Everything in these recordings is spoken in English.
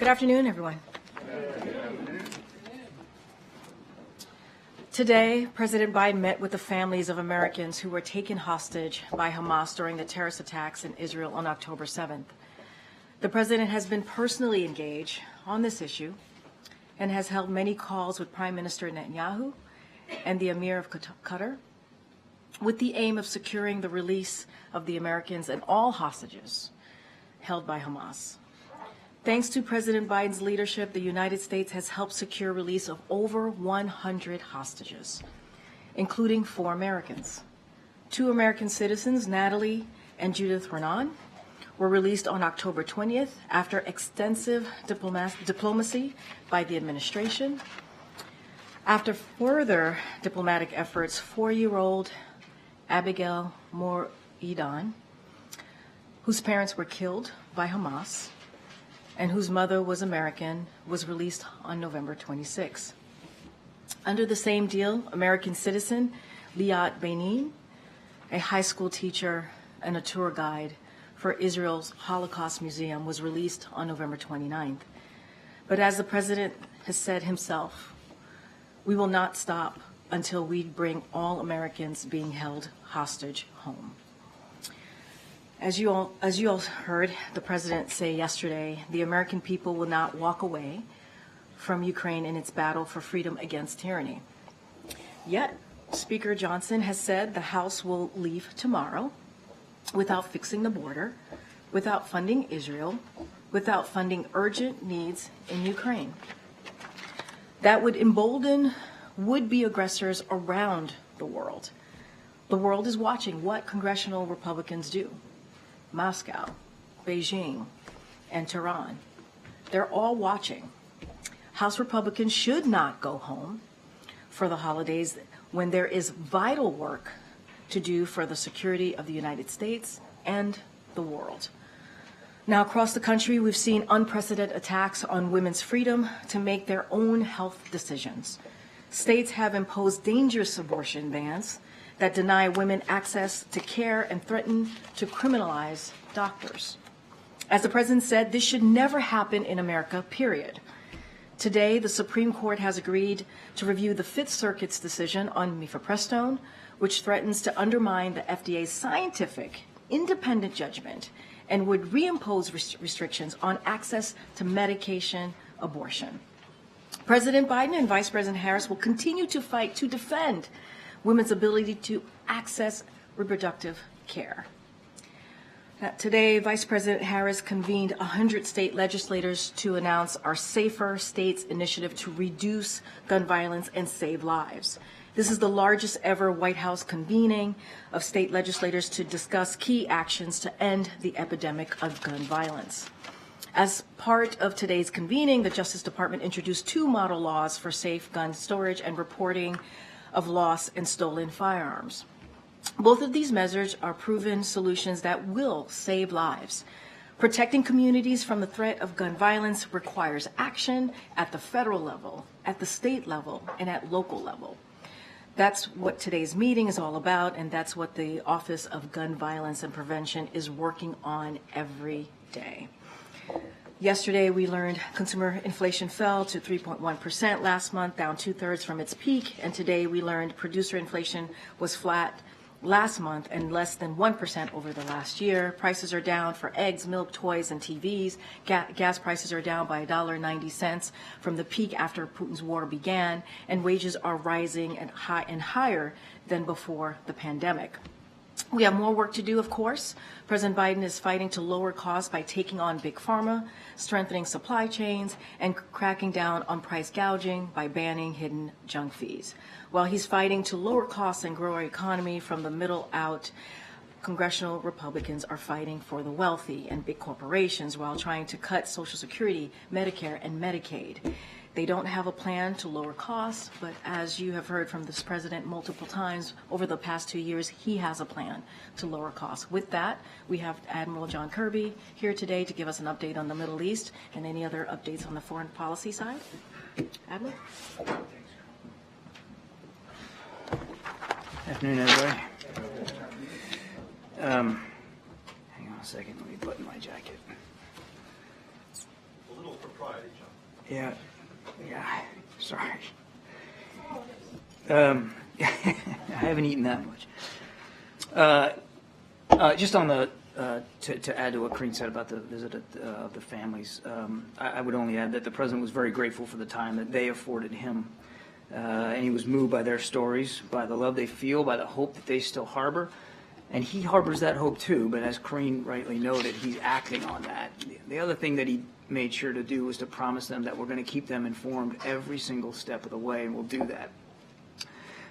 Good afternoon, everyone. Today, President Biden met with the families of Americans who were taken hostage by Hamas during the terrorist attacks in Israel on October 7th. The president has been personally engaged on this issue and has held many calls with Prime Minister Netanyahu and the Emir of Qatar with the aim of securing the release of the Americans and all hostages held by Hamas. Thanks to President Biden's leadership, the United States has helped secure release of over 100 hostages, including 4 Americans. 2 American citizens, Natalie and Judith Renan, were released on October 20th after extensive diplomacy by the administration. After further diplomatic efforts, 4-year-old Abigail Moridan, whose parents were killed by Hamas and whose mother was American, was released on November 26. Under the same deal, American citizen Liat Benin, a high school teacher and a tour guide for Israel's Holocaust Museum, was released on November 29th. But as the president has said himself, we will not stop until we bring all Americans being held hostage home. As you all heard the president say yesterday, the American people will not walk away from Ukraine in its battle for freedom against tyranny. Yet, Speaker Johnson has said the House will leave tomorrow without fixing the border, without funding Israel, without funding urgent needs in Ukraine. That would embolden would-be aggressors around the world. The world is watching what congressional Republicans do. Moscow, Beijing, and Tehran. They're all watching. House Republicans should not go home for the holidays when there is vital work to do for the security of the United States and the world. Now, across the country, we've seen unprecedented attacks on women's freedom to make their own health decisions. States have imposed dangerous abortion bans that deny women access to care and threaten to criminalize doctors. As the president said, this should never happen in America, period. Today, the Supreme Court has agreed to review the Fifth Circuit's decision on mifepristone, which threatens to undermine the FDA's scientific, independent judgment and would reimpose restrictions on access to medication abortion. President Biden and Vice President Harris will continue to fight to defend women's ability to access reproductive care. Today, Vice President Harris convened 100 state legislators to announce our Safer States initiative to reduce gun violence and save lives. This is the largest ever White House convening of state legislators to discuss key actions to end the epidemic of gun violence. As part of today's convening, the Justice Department introduced 2 model laws for safe gun storage and reporting of lost and stolen firearms. Both of these measures are proven solutions that will save lives. Protecting communities from the threat of gun violence requires action at the federal level, at the state level, and at local level. That's what today's meeting is all about, and that's what the Office of Gun Violence and Prevention is working on every day. Yesterday, we learned consumer inflation fell to 3.1% last month, down 2/3 from its peak. And today, we learned producer inflation was flat last month and less than 1% over the last year. Prices are down for eggs, milk, toys, and TVs. Gas prices are down by $1.90 from the peak after Putin's war began, and wages are rising and higher than before the pandemic. We have more work to do, of course. President Biden is fighting to lower costs by taking on big pharma, strengthening supply chains, and cracking down on price gouging by banning hidden junk fees. While he's fighting to lower costs and grow our economy from the middle out, congressional Republicans are fighting for the wealthy and big corporations while trying to cut Social Security, Medicare, and Medicaid. They don't have a plan to lower costs, but as you have heard from this president multiple times over the past 2 years, he has a plan to lower costs. With that, we have Admiral John Kirby here today to give us an update on the Middle East and any other updates on the foreign policy side. Admiral? Afternoon, everybody. Hang on a second, let me button my jacket. A little propriety, John. Yeah, sorry. I haven't eaten that much. Just on the, to add to what Karine said about the visit of the families, I would only add that the President was very grateful for the time that they afforded him. And he was moved by their stories, by the love they feel, by the hope that they still harbor. And he harbors that hope too, but as Karine rightly noted, he's acting on that. The other thing that he made sure to do was to promise them that we're going to keep them informed every single step of the way, and we'll do that.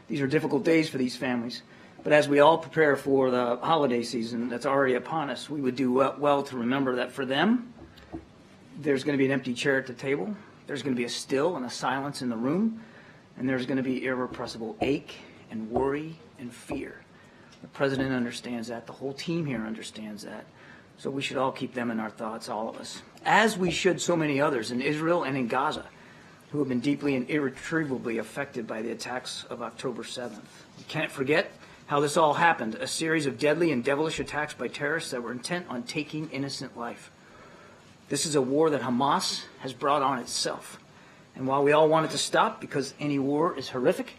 These are difficult days for these families, but as we all prepare for the holiday season that's already upon us, we would do well to remember that for them, there's going to be an empty chair at the table, there's going to be a still and a silence in the room, and there's going to be irrepressible ache and worry and fear. The President understands that. The whole team here understands that. So we should all keep them in our thoughts, all of us, as we should so many others in Israel and in Gaza who have been deeply and irretrievably affected by the attacks of October 7th. We can't forget how this all happened, a series of deadly and devilish attacks by terrorists that were intent on taking innocent life. This is a war that Hamas has brought on itself. And while we all want it to stop because any war is horrific,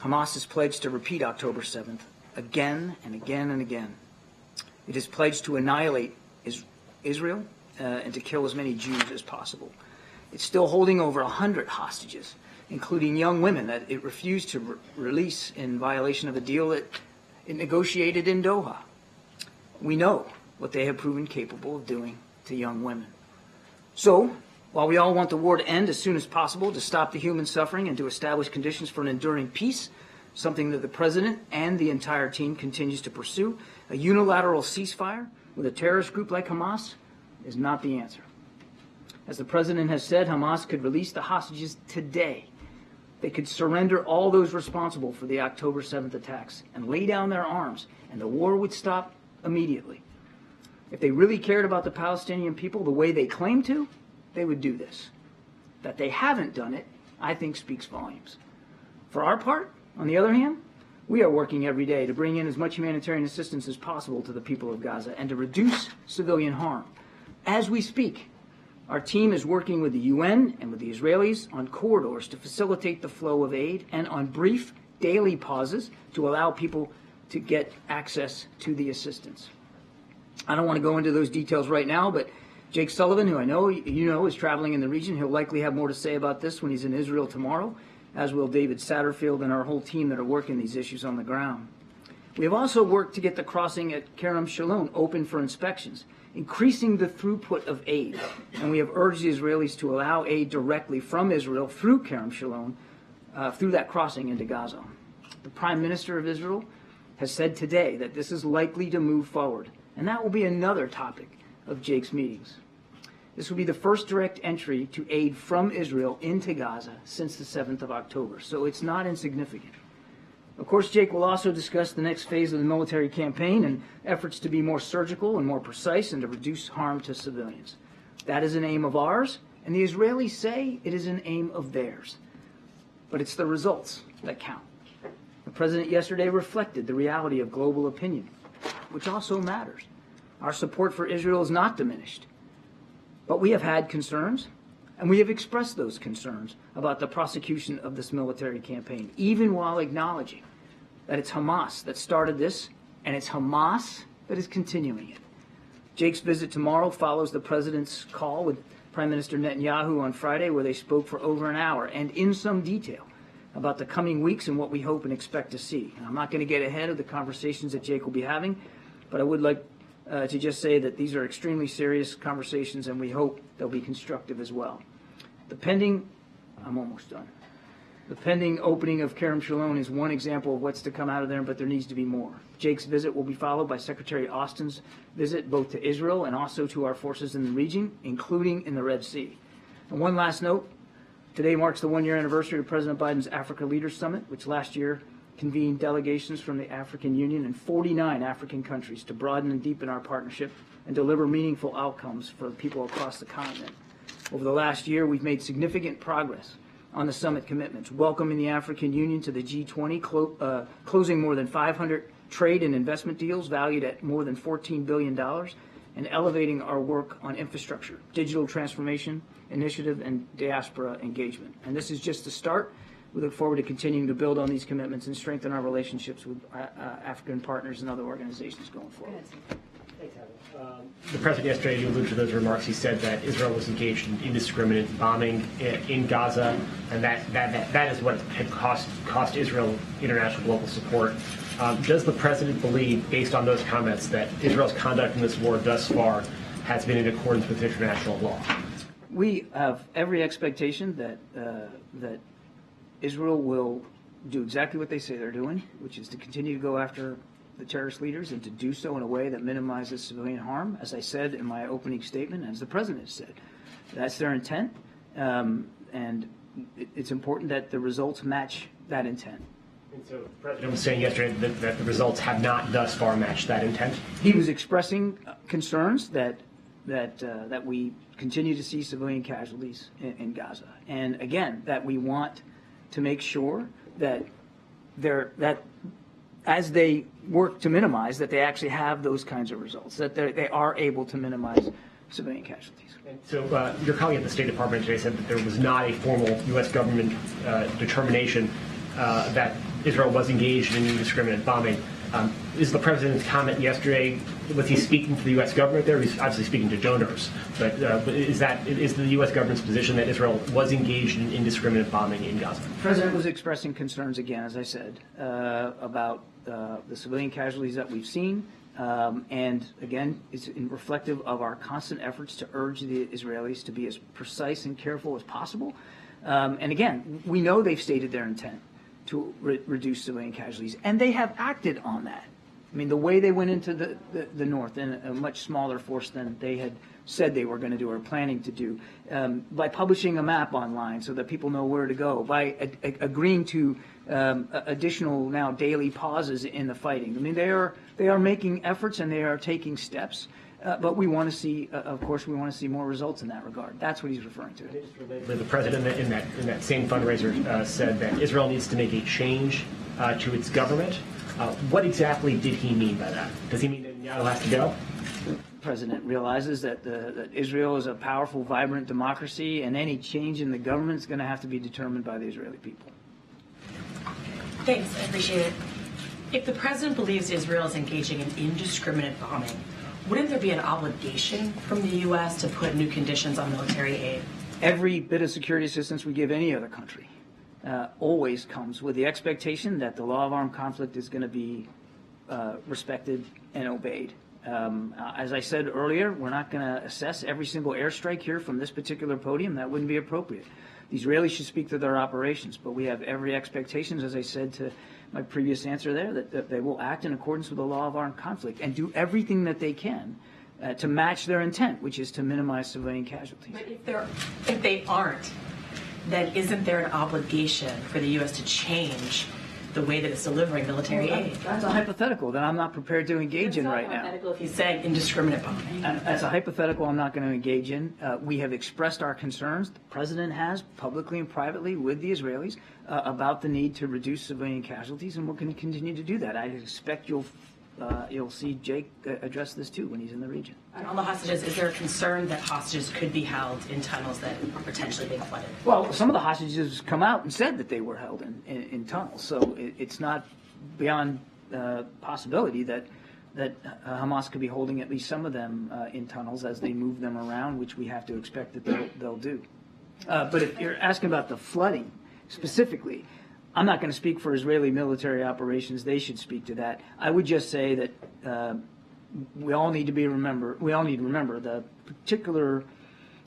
Hamas has pledged to repeat October 7th again and again and again. It has pledged to annihilate Israel and to kill as many Jews as possible. It's still holding over 100 hostages, including young women that it refused to release in violation of a deal that it negotiated in Doha. We know what they have proven capable of doing to young women. So, while we all want the war to end as soon as possible, to stop the human suffering and to establish conditions for an enduring peace, something that the President and the entire team continues to pursue, a unilateral ceasefire with a terrorist group like Hamas is not the answer. As the President has said, Hamas could release the hostages today. They could surrender all those responsible for the October 7th attacks and lay down their arms, and the war would stop immediately. If they really cared about the Palestinian people the way they claim to, they would do this. That they haven't done it, I think, speaks volumes. For our part, on the other hand, we are working every day to bring in as much humanitarian assistance as possible to the people of Gaza and to reduce civilian harm. As we speak, our team is working with the UN and with the Israelis on corridors to facilitate the flow of aid and on brief daily pauses to allow people to get access to the assistance. I don't want to go into those details right now, but Jake Sullivan, who I know you know is traveling in the region, he'll likely have more to say about this when he's in Israel tomorrow, as will David Satterfield and our whole team that are working these issues on the ground. We have also worked to get the crossing at Kerem Shalom open for inspections, increasing the throughput of aid, and we have urged the Israelis to allow aid directly from Israel through Kerem Shalom, through that crossing into Gaza. The Prime Minister of Israel has said today that this is likely to move forward, and that will be another topic of Jake's meetings. This will be the first direct entry to aid from Israel into Gaza since the 7th of October, so it's not insignificant. Of course, Jake will also discuss the next phase of the military campaign and efforts to be more surgical and more precise and to reduce harm to civilians. That is an aim of ours, and the Israelis say it is an aim of theirs. But it's the results that count. The President yesterday reflected the reality of global opinion, which also matters. Our support for Israel is not diminished. But we have had concerns, and we have expressed those concerns about the prosecution of this military campaign, even while acknowledging that it's Hamas that started this, and it's Hamas that is continuing it. Jake's visit tomorrow follows the President's call with Prime Minister Netanyahu on Friday, where they spoke for over an hour and in some detail about the coming weeks and what we hope and expect to see. And I'm not going to get ahead of the conversations that Jake will be having, but I would like to just say that these are extremely serious conversations, and we hope they'll be constructive as well. I'm almost done. The pending opening of Kerem Shalom is one example of what's to come out of there, but there needs to be more. Jake's visit will be followed by Secretary Austin's visit both to Israel and also to our forces in the region, including in the Red Sea. And one last note, today marks the one-year anniversary of President Biden's Africa Leaders Summit, which last year convened delegations from the African Union and 49 African countries to broaden and deepen our partnership and deliver meaningful outcomes for people across the continent. Over the last year, we've made significant progress on the summit commitments, welcoming the African Union to the G20, closing more than 500 trade and investment deals valued at more than $14 billion, and elevating our work on infrastructure, digital transformation initiative, and diaspora engagement. And this is just the start. We look forward to continuing to build on these commitments and strengthen our relationships with African partners and other organizations going forward. The president yesterday, you alluded to those remarks. He said that Israel was engaged in indiscriminate bombing in Gaza, and that is what had cost Israel international global support. Does the president believe, based on those comments, that Israel's conduct in this war thus far has been in accordance with international law? We have every expectation that Israel will do exactly what they say they're doing, which is to continue to go after the terrorist leaders and to do so in a way that minimizes civilian harm, as I said in my opening statement, as the president said. That's their intent, and it's important that the results match that intent. And so the president was saying yesterday that the results have not thus far matched that intent? He was expressing concerns that we continue to see civilian casualties in Gaza. And again, that we want to make sure that as they work to minimize, that they actually have those kinds of results, that they are able to minimize civilian casualties. And so your colleague at the State Department today said that there was not a formal U.S. government determination that Israel was engaged in indiscriminate bombing. Is the president's comment yesterday, was he speaking to the U.S. government there? He's obviously speaking to donors, but is the U.S. government's position that Israel was engaged in indiscriminate bombing in Gaza? The president was expressing concerns again, as I said, about the civilian casualties that we've seen, and again, it's reflective of our constant efforts to urge the Israelis to be as precise and careful as possible. And again, we know they've stated their intent to reduce civilian casualties, and they have acted on that. I mean, the way they went into the north in a much smaller force than they had said they were going to do or planning to do, by publishing a map online so that people know where to go, by agreeing to additional now daily pauses in the fighting. I mean, they are making efforts and they are taking steps. But we want to see, of course, we want to see more results in that regard. That's what he's referring to. The president in that same fundraiser said that Israel needs to make a change to its government. What exactly did he mean by that? Does he mean that Netanyahu has to go? The president realizes that Israel is a powerful, vibrant democracy, and any change in the government is going to have to be determined by the Israeli people. Thanks, I appreciate it. If the president believes Israel is engaging in indiscriminate bombing, wouldn't there be an obligation from the U.S. to put new conditions on military aid? Every bit of security assistance we give any other country always comes with the expectation that the law of armed conflict is going to be respected and obeyed. As I said earlier, we're not going to assess every single airstrike here from this particular podium. That wouldn't be appropriate. The Israelis should speak to their operations, but we have every expectation, as I said to my previous answer there, that they will act in accordance with the law of armed conflict and do everything that they can to match their intent, which is to minimize civilian casualties. But if they aren't, then isn't there an obligation for the U.S. to change the way that it's delivering military aid? That's a hypothetical that I'm not prepared to engage in right now. It's not hypothetical if he's saying indiscriminate bombing. That's a hypothetical I'm not going to engage in. We have expressed our concerns, the president has, publicly and privately with the Israelis, about the need to reduce civilian casualties, and we're going to continue to do that. I expect you'll see Jake address this too when he's in the region. And on the hostages, is there a concern that hostages could be held in tunnels that are potentially being flooded? Well, some of the hostages come out and said that they were held in tunnels, so it's not beyond possibility that Hamas could be holding at least some of them in tunnels as they move them around, which we have to expect that they'll do. But if you're asking about the flooding specifically, I'm not going to speak for Israeli military operations. They should speak to that. I would just say that we all need to remember the particular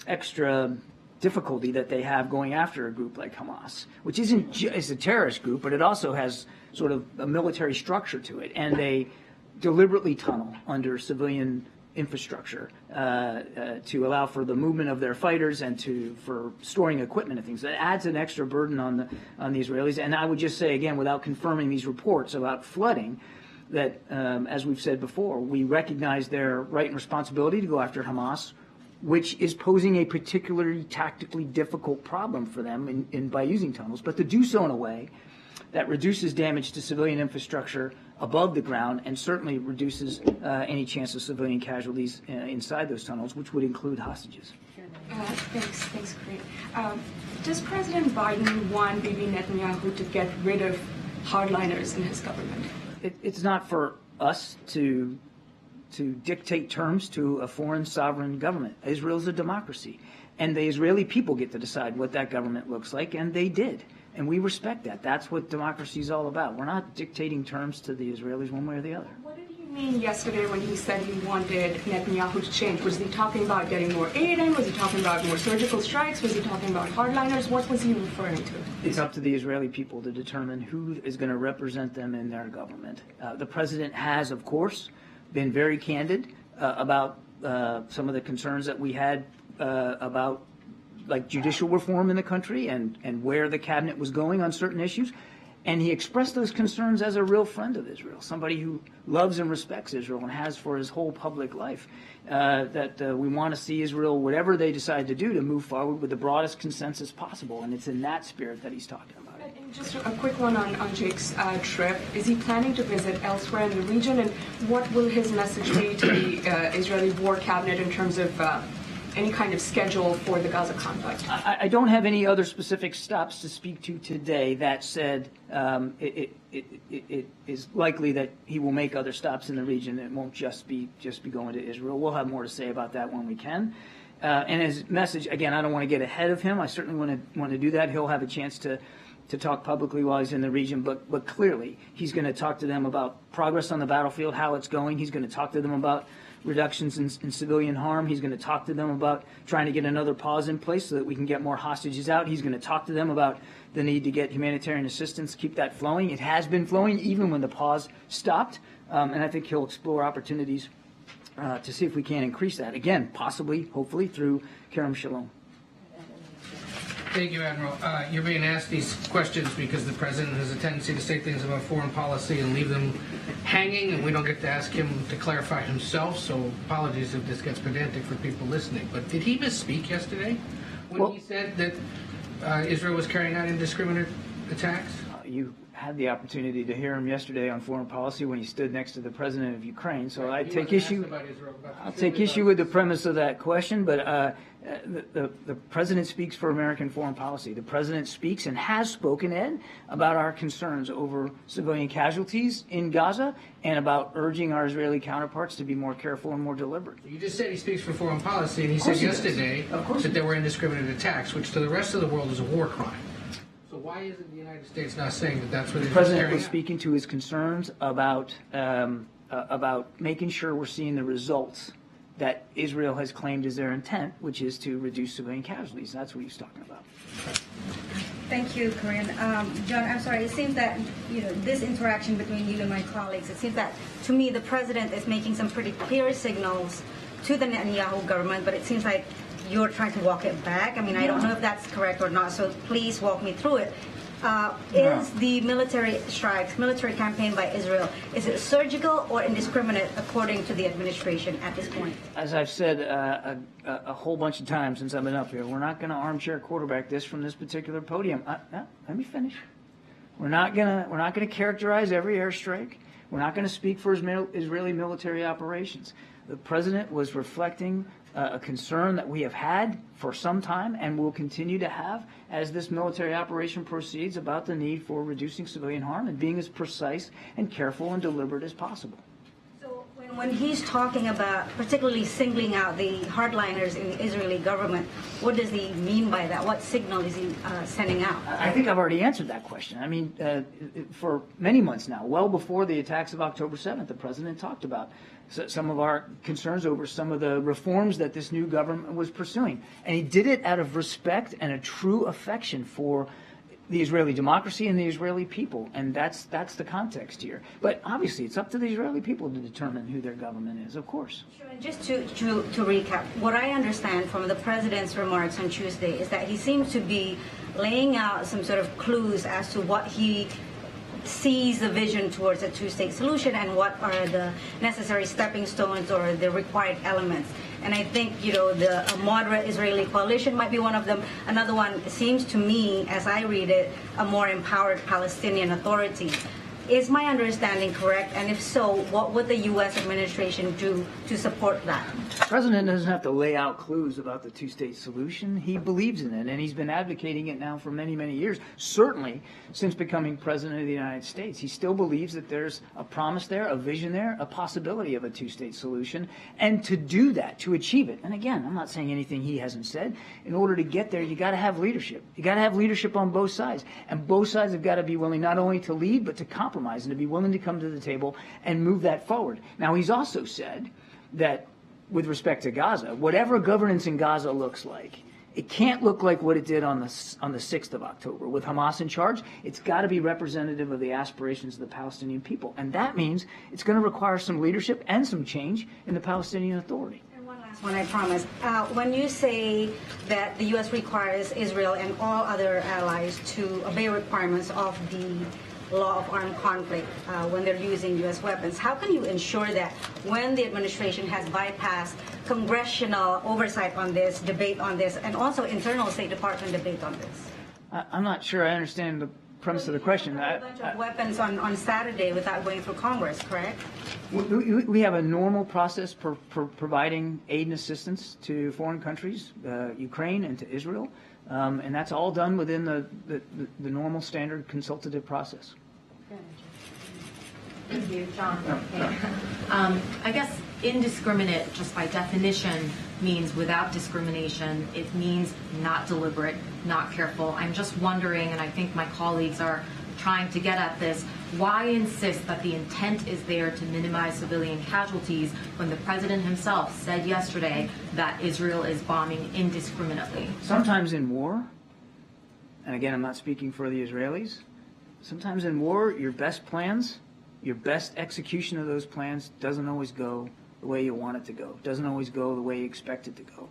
extra difficulty that they have going after a group like Hamas, which isn't just a terrorist group, but it also has sort of a military structure to it, and they deliberately tunnel under civilian infrastructure to allow for the movement of their fighters and for storing equipment and things. That adds an extra burden on the Israelis. And I would just say again, without confirming these reports about flooding, that as we've said before, we recognize their right and responsibility to go after Hamas, which is posing a particularly tactically difficult problem for them by using tunnels, but to do so in a way that reduces damage to civilian infrastructure above the ground, and certainly reduces any chance of civilian casualties inside those tunnels, which would include hostages. Thanks, Karine. Does President Biden want Bibi Netanyahu to get rid of hardliners in his government? It's not for us to dictate terms to a foreign sovereign government. Israel's a democracy, and the Israeli people get to decide what that government looks like, and they did. And we respect that. That's what democracy is all about. We're not dictating terms to the Israelis one way or the other. What did he mean yesterday when he said he wanted Netanyahu to change? Was he talking about getting more aid in? Was he talking about more surgical strikes? Was he talking about hardliners? What was he referring to? It's up to the Israeli people to determine who is going to represent them in their government. The president has, of course, been very candid about some of the concerns that we had about like judicial reform in the country and where the cabinet was going on certain issues. And he expressed those concerns as a real friend of Israel, somebody who loves and respects Israel and has for his whole public life, that we want to see Israel, whatever they decide to do, to move forward with the broadest consensus possible. And it's in that spirit that he's talking about it. And just a quick one on Jake's trip. Is he planning to visit elsewhere in the region? And what will his message be to the Israeli war cabinet in terms of any kind of schedule for the Gaza conflict? I don't have any other specific stops to speak to today. That said, it is likely that he will make other stops in the region. It won't just be going to Israel. We'll have more to say about that when we can. And his message, again, I don't want to get ahead of him. I certainly want to do that. He'll have a chance to talk publicly while he's in the region, but clearly he's going to talk to them about progress on the battlefield, how it's going. He's going to talk to them about reductions in civilian harm. He's going to talk to them about trying to get another pause in place so that we can get more hostages out. He's going to talk to them about the need to get humanitarian assistance, keep that flowing. It has been flowing even when the pause stopped, and I think he'll explore opportunities to see if we can increase that. Again, possibly, hopefully, through Kerem Shalom. Thank you, Admiral. You're being asked these questions because the president has a tendency to say things about foreign policy and leave them hanging, and we don't get to ask him to clarify himself, so apologies if this gets pedantic for people listening. But did he misspeak yesterday when he said that Israel was carrying out indiscriminate attacks? You had the opportunity to hear him yesterday on foreign policy when he stood next to the president of Ukraine. So I take issue. I'll take issue with the premise of that question. But the president speaks for American foreign policy. The president speaks and has spoken, Ed, about our concerns over civilian casualties in Gaza and about urging our Israeli counterparts to be more careful and more deliberate. You just said he speaks for foreign policy, and he said yesterday that there were indiscriminate attacks, which to the rest of the world is a war crime. So why isn't the United States not saying that that's what the president was speaking to? His concerns about making sure we're seeing the results that Israel has claimed is their intent, which is to reduce civilian casualties. That's what he's talking about. Thank you, Karine. John, I'm sorry. It seems that this interaction between you and my colleagues. It seems that to me the president is making some pretty clear signals to the Netanyahu government, but it seems like you're trying to walk it back. I mean, I don't know if that's correct or not, so please walk me through it. Is the military strikes, military campaign by Israel, is it surgical or indiscriminate according to the administration at this point? As I've said a whole bunch of times since I've been up here, we're not going to armchair quarterback this from this particular podium. Let me finish. We're not going to characterize every airstrike. We're not going to speak for Israeli military operations. The president was reflecting a concern that we have had for some time and will continue to have as this military operation proceeds about the need for reducing civilian harm and being as precise and careful and deliberate as possible. So when he's talking about particularly singling out the hardliners in the Israeli government, what does he mean by that? What signal is he sending out? I think I've already answered that question. I mean, for many months now, well before the attacks of October 7th, the president talked about some of our concerns over some of the reforms that this new government was pursuing. And he did it out of respect and a true affection for the Israeli democracy and the Israeli people. And that's the context here. But obviously, it's up to the Israeli people to determine who their government is, of course. Sure. And just to recap, what I understand from the president's remarks on Tuesday is that he seems to be laying out some sort of clues as to what he sees the vision towards a two-state solution and what are the necessary stepping stones or the required elements. And I think, the moderate Israeli coalition might be one of them. Another one seems to me, as I read it, a more empowered Palestinian Authority. Is my understanding correct? And if so, what would the U.S. administration do to support that? The president doesn't have to lay out clues about the two-state solution. He believes in it, and he's been advocating it now for many, many years, certainly since becoming president of the United States. He still believes that there's a promise there, a vision there, a possibility of a two-state solution. And to do that, to achieve it, and again, I'm not saying anything he hasn't said, in order to get there, you got to have leadership. You got to have leadership on both sides. And both sides have got to be willing not only to lead, but to compromise and to be willing to come to the table and move that forward. Now, he's also said that with respect to Gaza, whatever governance in Gaza looks like, it can't look like what it did on the 6th of October. With Hamas in charge, it's got to be representative of the aspirations of the Palestinian people. And that means it's going to require some leadership and some change in the Palestinian Authority. When I promise, when you say that the U.S. requires Israel and all other allies to obey requirements of the law of armed conflict when they're using U.S. weapons, how can you ensure that when the administration has bypassed congressional oversight on this, debate on this, and also internal State Department debate on this? I'm not sure I understand the premise of the question. A bunch of weapons on Saturday without going through Congress, correct? We have a normal process for providing aid and assistance to foreign countries, Ukraine and to Israel, and that's all done within the normal standard consultative process. Thank you, John. I guess indiscriminate, just by definition, means without discrimination. It means not deliberate, not careful. I'm just wondering, and I think my colleagues are trying to get at this, why insist that the intent is there to minimize civilian casualties when the president himself said yesterday that Israel is bombing indiscriminately? Sometimes in war, and again, I'm not speaking for the Israelis, sometimes in war, your best plans, your best execution of those plans doesn't always go the way you want it to go, doesn't always go the way you expect it to go.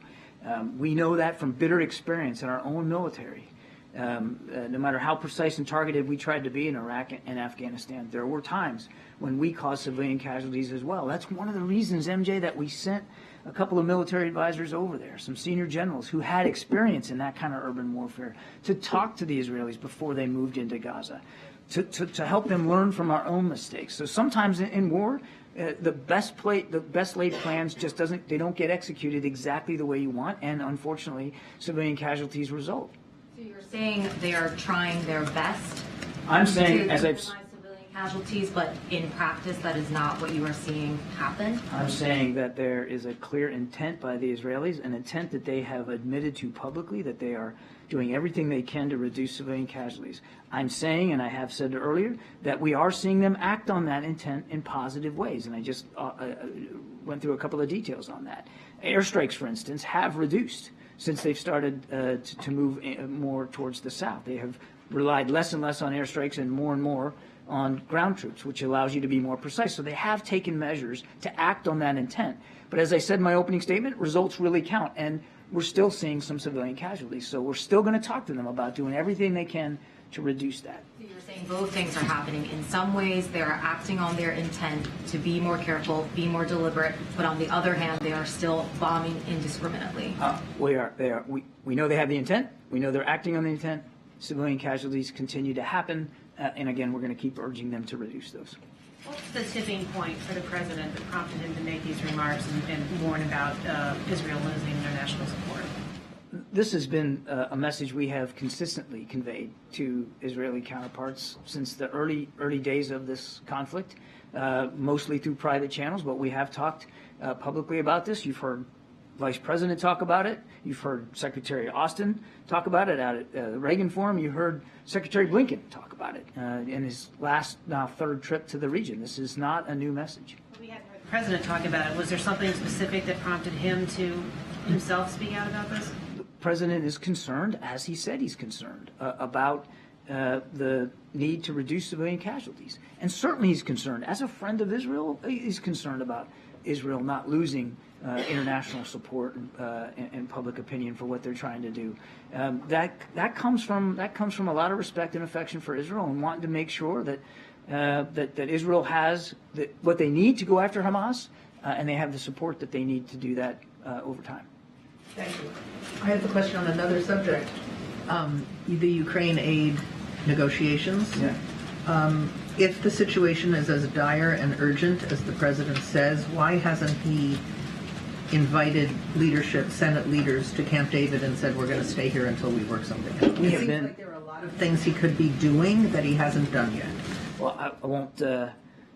We know that from bitter experience in our own military. No matter how precise and targeted we tried to be in Iraq and Afghanistan, there were times when we caused civilian casualties as well. That's one of the reasons, MJ, that we sent a couple of military advisors over there, some senior generals who had experience in that kind of urban warfare, to talk to the Israelis before they moved into Gaza, to help them learn from our own mistakes. So sometimes in war, the best laid plans just they don't get executed exactly the way you want, and unfortunately, civilian casualties result. So you're saying they are trying their best? I'm saying, as I've civilian casualties, but in practice, that is not what you are seeing happen? I'm saying that there is a clear intent by the Israelis, an intent that they have admitted to publicly, that they are doing everything they can to reduce civilian casualties. I'm saying, and I have said earlier, that we are seeing them act on that intent in positive ways, and I just went through a couple of details on that. Airstrikes, for instance, have reduced since they've started to move more towards the south. They have relied less and less on airstrikes and more on ground troops, which allows you to be more precise. So they have taken measures to act on that intent. But as I said in my opening statement, results really count, and we're still seeing some civilian casualties. So we're still going to talk to them about doing everything they can to reduce that. So you're saying both things are happening. In some ways, they are acting on their intent to be more careful, be more deliberate, but on the other hand, they are still bombing indiscriminately. We know they have the intent. We know they're acting on the intent. Civilian casualties continue to happen. And again, we're going to keep urging them to reduce those. What's the tipping point for the president that prompted him to make these remarks and warn about Israel losing international support? This has been a message we have consistently conveyed to Israeli counterparts since the early days of this conflict, mostly through private channels, but we have talked publicly about this. You've heard Vice President talk about it. You've heard Secretary Austin talk about it out at the Reagan Forum. You heard Secretary Blinken talk about it in his last, now third trip to the region. This is not a new message. We hadn't heard the president talk about it. Was there something specific that prompted him to himself speak out about this? The president is concerned, as he said he's concerned, about the need to reduce civilian casualties. And certainly he's concerned. As a friend of Israel, he's concerned about Israel not losing international support and public opinion for what they're trying to do. That comes from a lot of respect and affection for Israel, and wanting to make sure that Israel has what they need to go after Hamas, and they have the support that they need to do that over time. Thank you. I have a question on another subject. The Ukraine aid negotiations. Yeah. if the situation is as dire and urgent as the president says, why hasn't he invited leadership, Senate leaders, to Camp David and said, we're going to stay here until we work something out? It seems like there are a lot of things he could be doing that he hasn't done yet. Well, I won't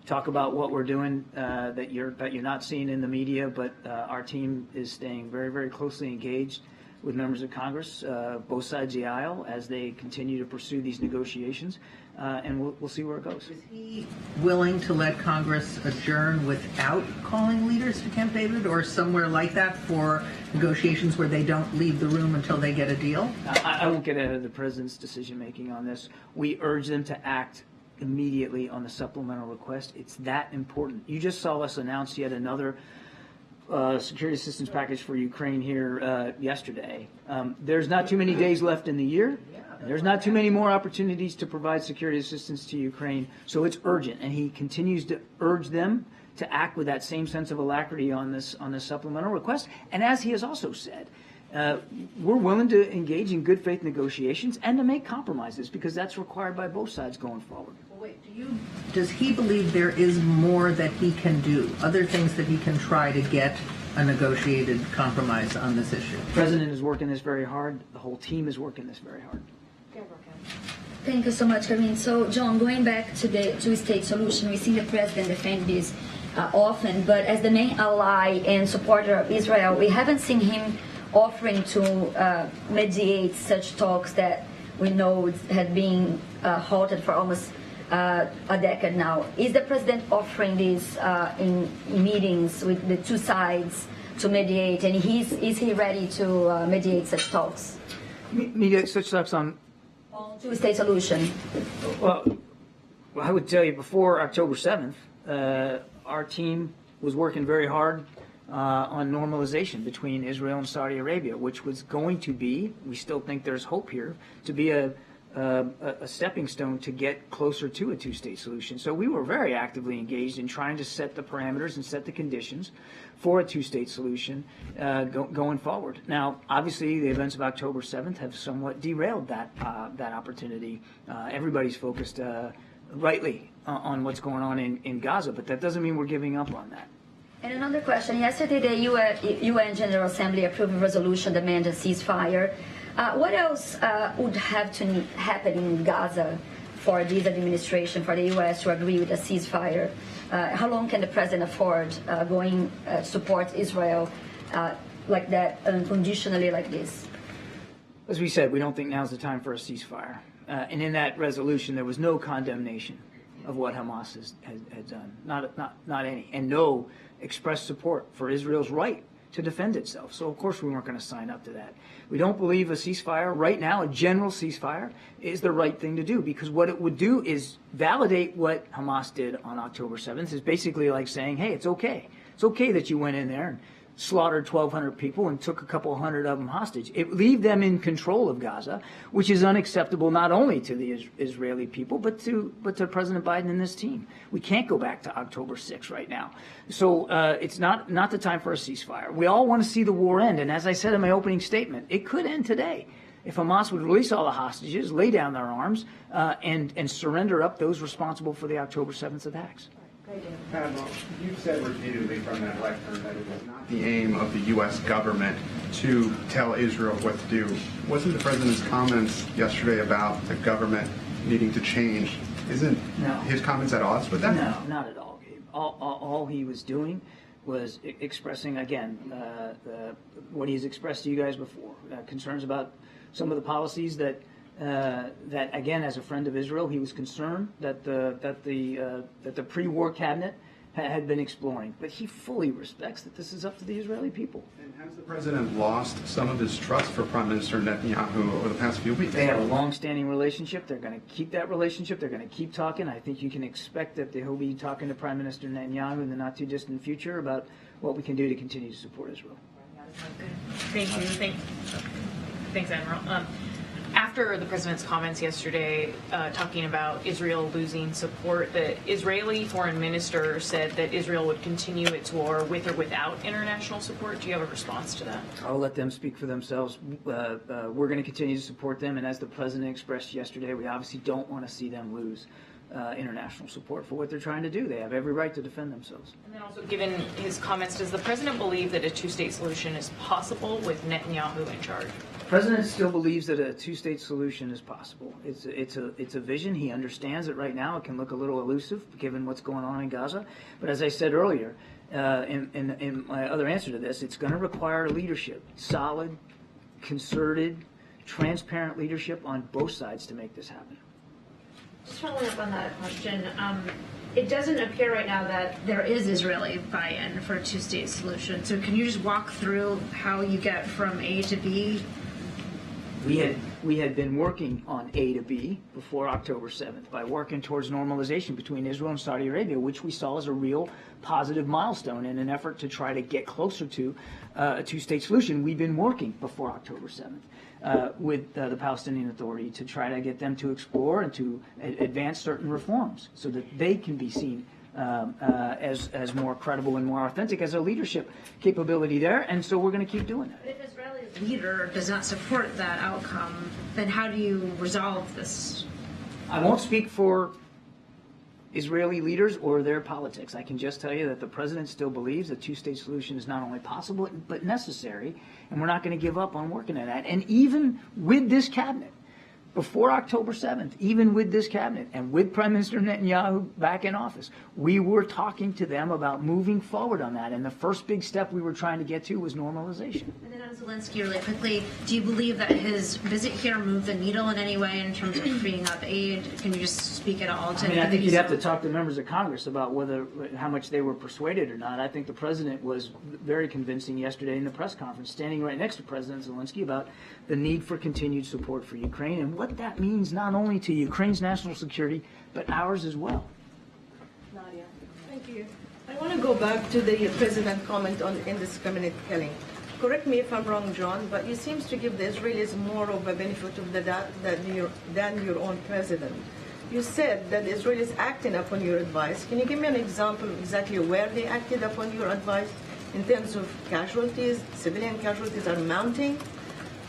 talk about what we're doing that you're not seeing in the media, but our team is staying very, very closely engaged with members of Congress, both sides of the aisle, as they continue to pursue these negotiations, and we'll see where it goes. Is he willing to let Congress adjourn without calling leaders to Camp David or somewhere like that for negotiations where they don't leave the room until they get a deal? I won't get ahead of the president's decision-making on this. We urge them to act immediately on the supplemental request. It's that important. You just saw us announce yet another security assistance package for Ukraine here yesterday. There's not too many days left in the year. There's not too many more opportunities to provide security assistance to Ukraine, so it's urgent. And he continues to urge them to act with that same sense of alacrity on this supplemental request. And as he has also said, we're willing to engage in good faith negotiations and to make compromises because that's required by both sides going forward. Wait, does he believe there is more that he can do, other things that he can try to get a negotiated compromise on this issue? The president is working this very hard. The whole team is working this very hard. Thank you so much, Karine. So, John, going back to the two-state solution, we see the president defend this often, but as the main ally and supporter of Israel, we haven't seen him offering to mediate such talks that we know had been halted for almost a decade now. Is the president offering this in meetings with the two sides to mediate, and is he ready to mediate such talks? Mediate such talks on two-state solution. Well, I would tell you before October 7th, our team was working very hard on normalization between Israel and Saudi Arabia, which was going to be, we still think there's hope here, to be a stepping stone to get closer to a two-state solution. So we were very actively engaged in trying to set the parameters and set the conditions for a two-state solution going forward. Now, obviously, the events of October 7th have somewhat derailed that opportunity. Everybody's focused rightly on what's going on in Gaza, but that doesn't mean we're giving up on that. And another question. Yesterday, the UN General Assembly approved a resolution demanding a ceasefire. What else would have to happen in Gaza for this administration, for the U.S. to agree with a ceasefire? How long can the president afford going support Israel like that, unconditionally like this? As we said, we don't think now's the time for a ceasefire. And in that resolution, there was no condemnation of what Hamas had done, not any, and no expressed support for Israel's right to defend itself. So, of course, we weren't going to sign up to that. We don't believe a ceasefire right now, a general ceasefire, is the right thing to do, because what it would do is validate what Hamas did on October 7th. Is basically like saying, hey, it's okay. It's okay that you went in there and slaughtered 1,200 people and took a couple hundred of them hostage. It leave them in control of Gaza, which is unacceptable not only to the Israeli people, but to President Biden and this team. We can't go back to October 6th right now. So it's not the time for a ceasefire. We all want to see the war end, and as I said in my opening statement, it could end today if Hamas would release all the hostages, lay down their arms, and surrender up those responsible for the October 7th attacks. You've said repeatedly from that lectern that it was not the aim of the U.S. government to tell Israel what to do. Wasn't the president's comments yesterday about the government needing to change? Isn't his comments at odds with that? No, not at all, Gabe. All he was doing was expressing, again, what he's expressed to you guys before, concerns about some of the policies that again, as a friend of Israel, he was concerned that the pre-war cabinet had been exploring. But he fully respects that this is up to the Israeli people. And has the president lost some of his trust for Prime Minister Netanyahu over the past few weeks? They have a long-standing relationship. They're going to keep that relationship. They're going to keep talking. I think you can expect that he'll be talking to Prime Minister Netanyahu in the not-too-distant future about what we can do to continue to support Israel. Thank you. Thanks, Admiral. After the president's comments yesterday talking about Israel losing support, the Israeli foreign minister said that Israel would continue its war with or without international support. Do you have a response to that? I'll let them speak for themselves. We're going to continue to support them, and as the president expressed yesterday, we obviously don't want to see them lose. international support for what they're trying to do. They have every right to defend themselves. And then also, given his comments, does the president believe that a two-state solution is possible with Netanyahu in charge? The president still believes that a two-state solution is possible. It's a vision. He understands that right now it can look a little elusive given what's going on in Gaza. But as I said earlier, in my other answer to this, it's going to require leadership, solid, concerted, transparent leadership on both sides to make this happen. Just following up on that question, it doesn't appear right now that there is Israeli buy-in for a two-state solution. So can you just walk through how you get from A to B? We had been working on A to B before October 7th by working towards normalization between Israel and Saudi Arabia, which we saw as a real positive milestone in an effort to try to get closer to a two-state solution. We've been working before October 7th with the Palestinian Authority to try to get them to explore and to advance certain reforms so that they can be seen as more credible and more authentic as a leadership capability there. And so we're going to keep doing that. But if Israel's leader does not support that outcome, then how do you resolve this? I won't speak for Israeli leaders or their politics. I can just tell you that the president still believes a two-state solution is not only possible but necessary, and we're not going to give up on working at that. And even with this cabinet, before October 7th, even with this cabinet and with Prime Minister Netanyahu back in office, we were talking to them about moving forward on that. And the first big step we were trying to get to was normalization. And then on Zelensky, really quickly, do you believe that his visit here moved the needle in any way in terms of freeing up aid? Can you just speak at all to I think you'd have to talk to members of Congress about how much they were persuaded or not. I think the president was very convincing yesterday in the press conference, standing right next to President Zelensky, about the need for continued support for Ukraine and what that means not only to Ukraine's national security, but ours as well. Nadia. Thank you. I want to go back to the president's comment on indiscriminate killing. Correct me if I'm wrong, John, but you seem to give the Israelis more of a benefit of the doubt than your own president. You said that the Israelis acting upon your advice. Can you give me an example of exactly where they acted upon your advice in terms of casualties? Civilian casualties are mounting.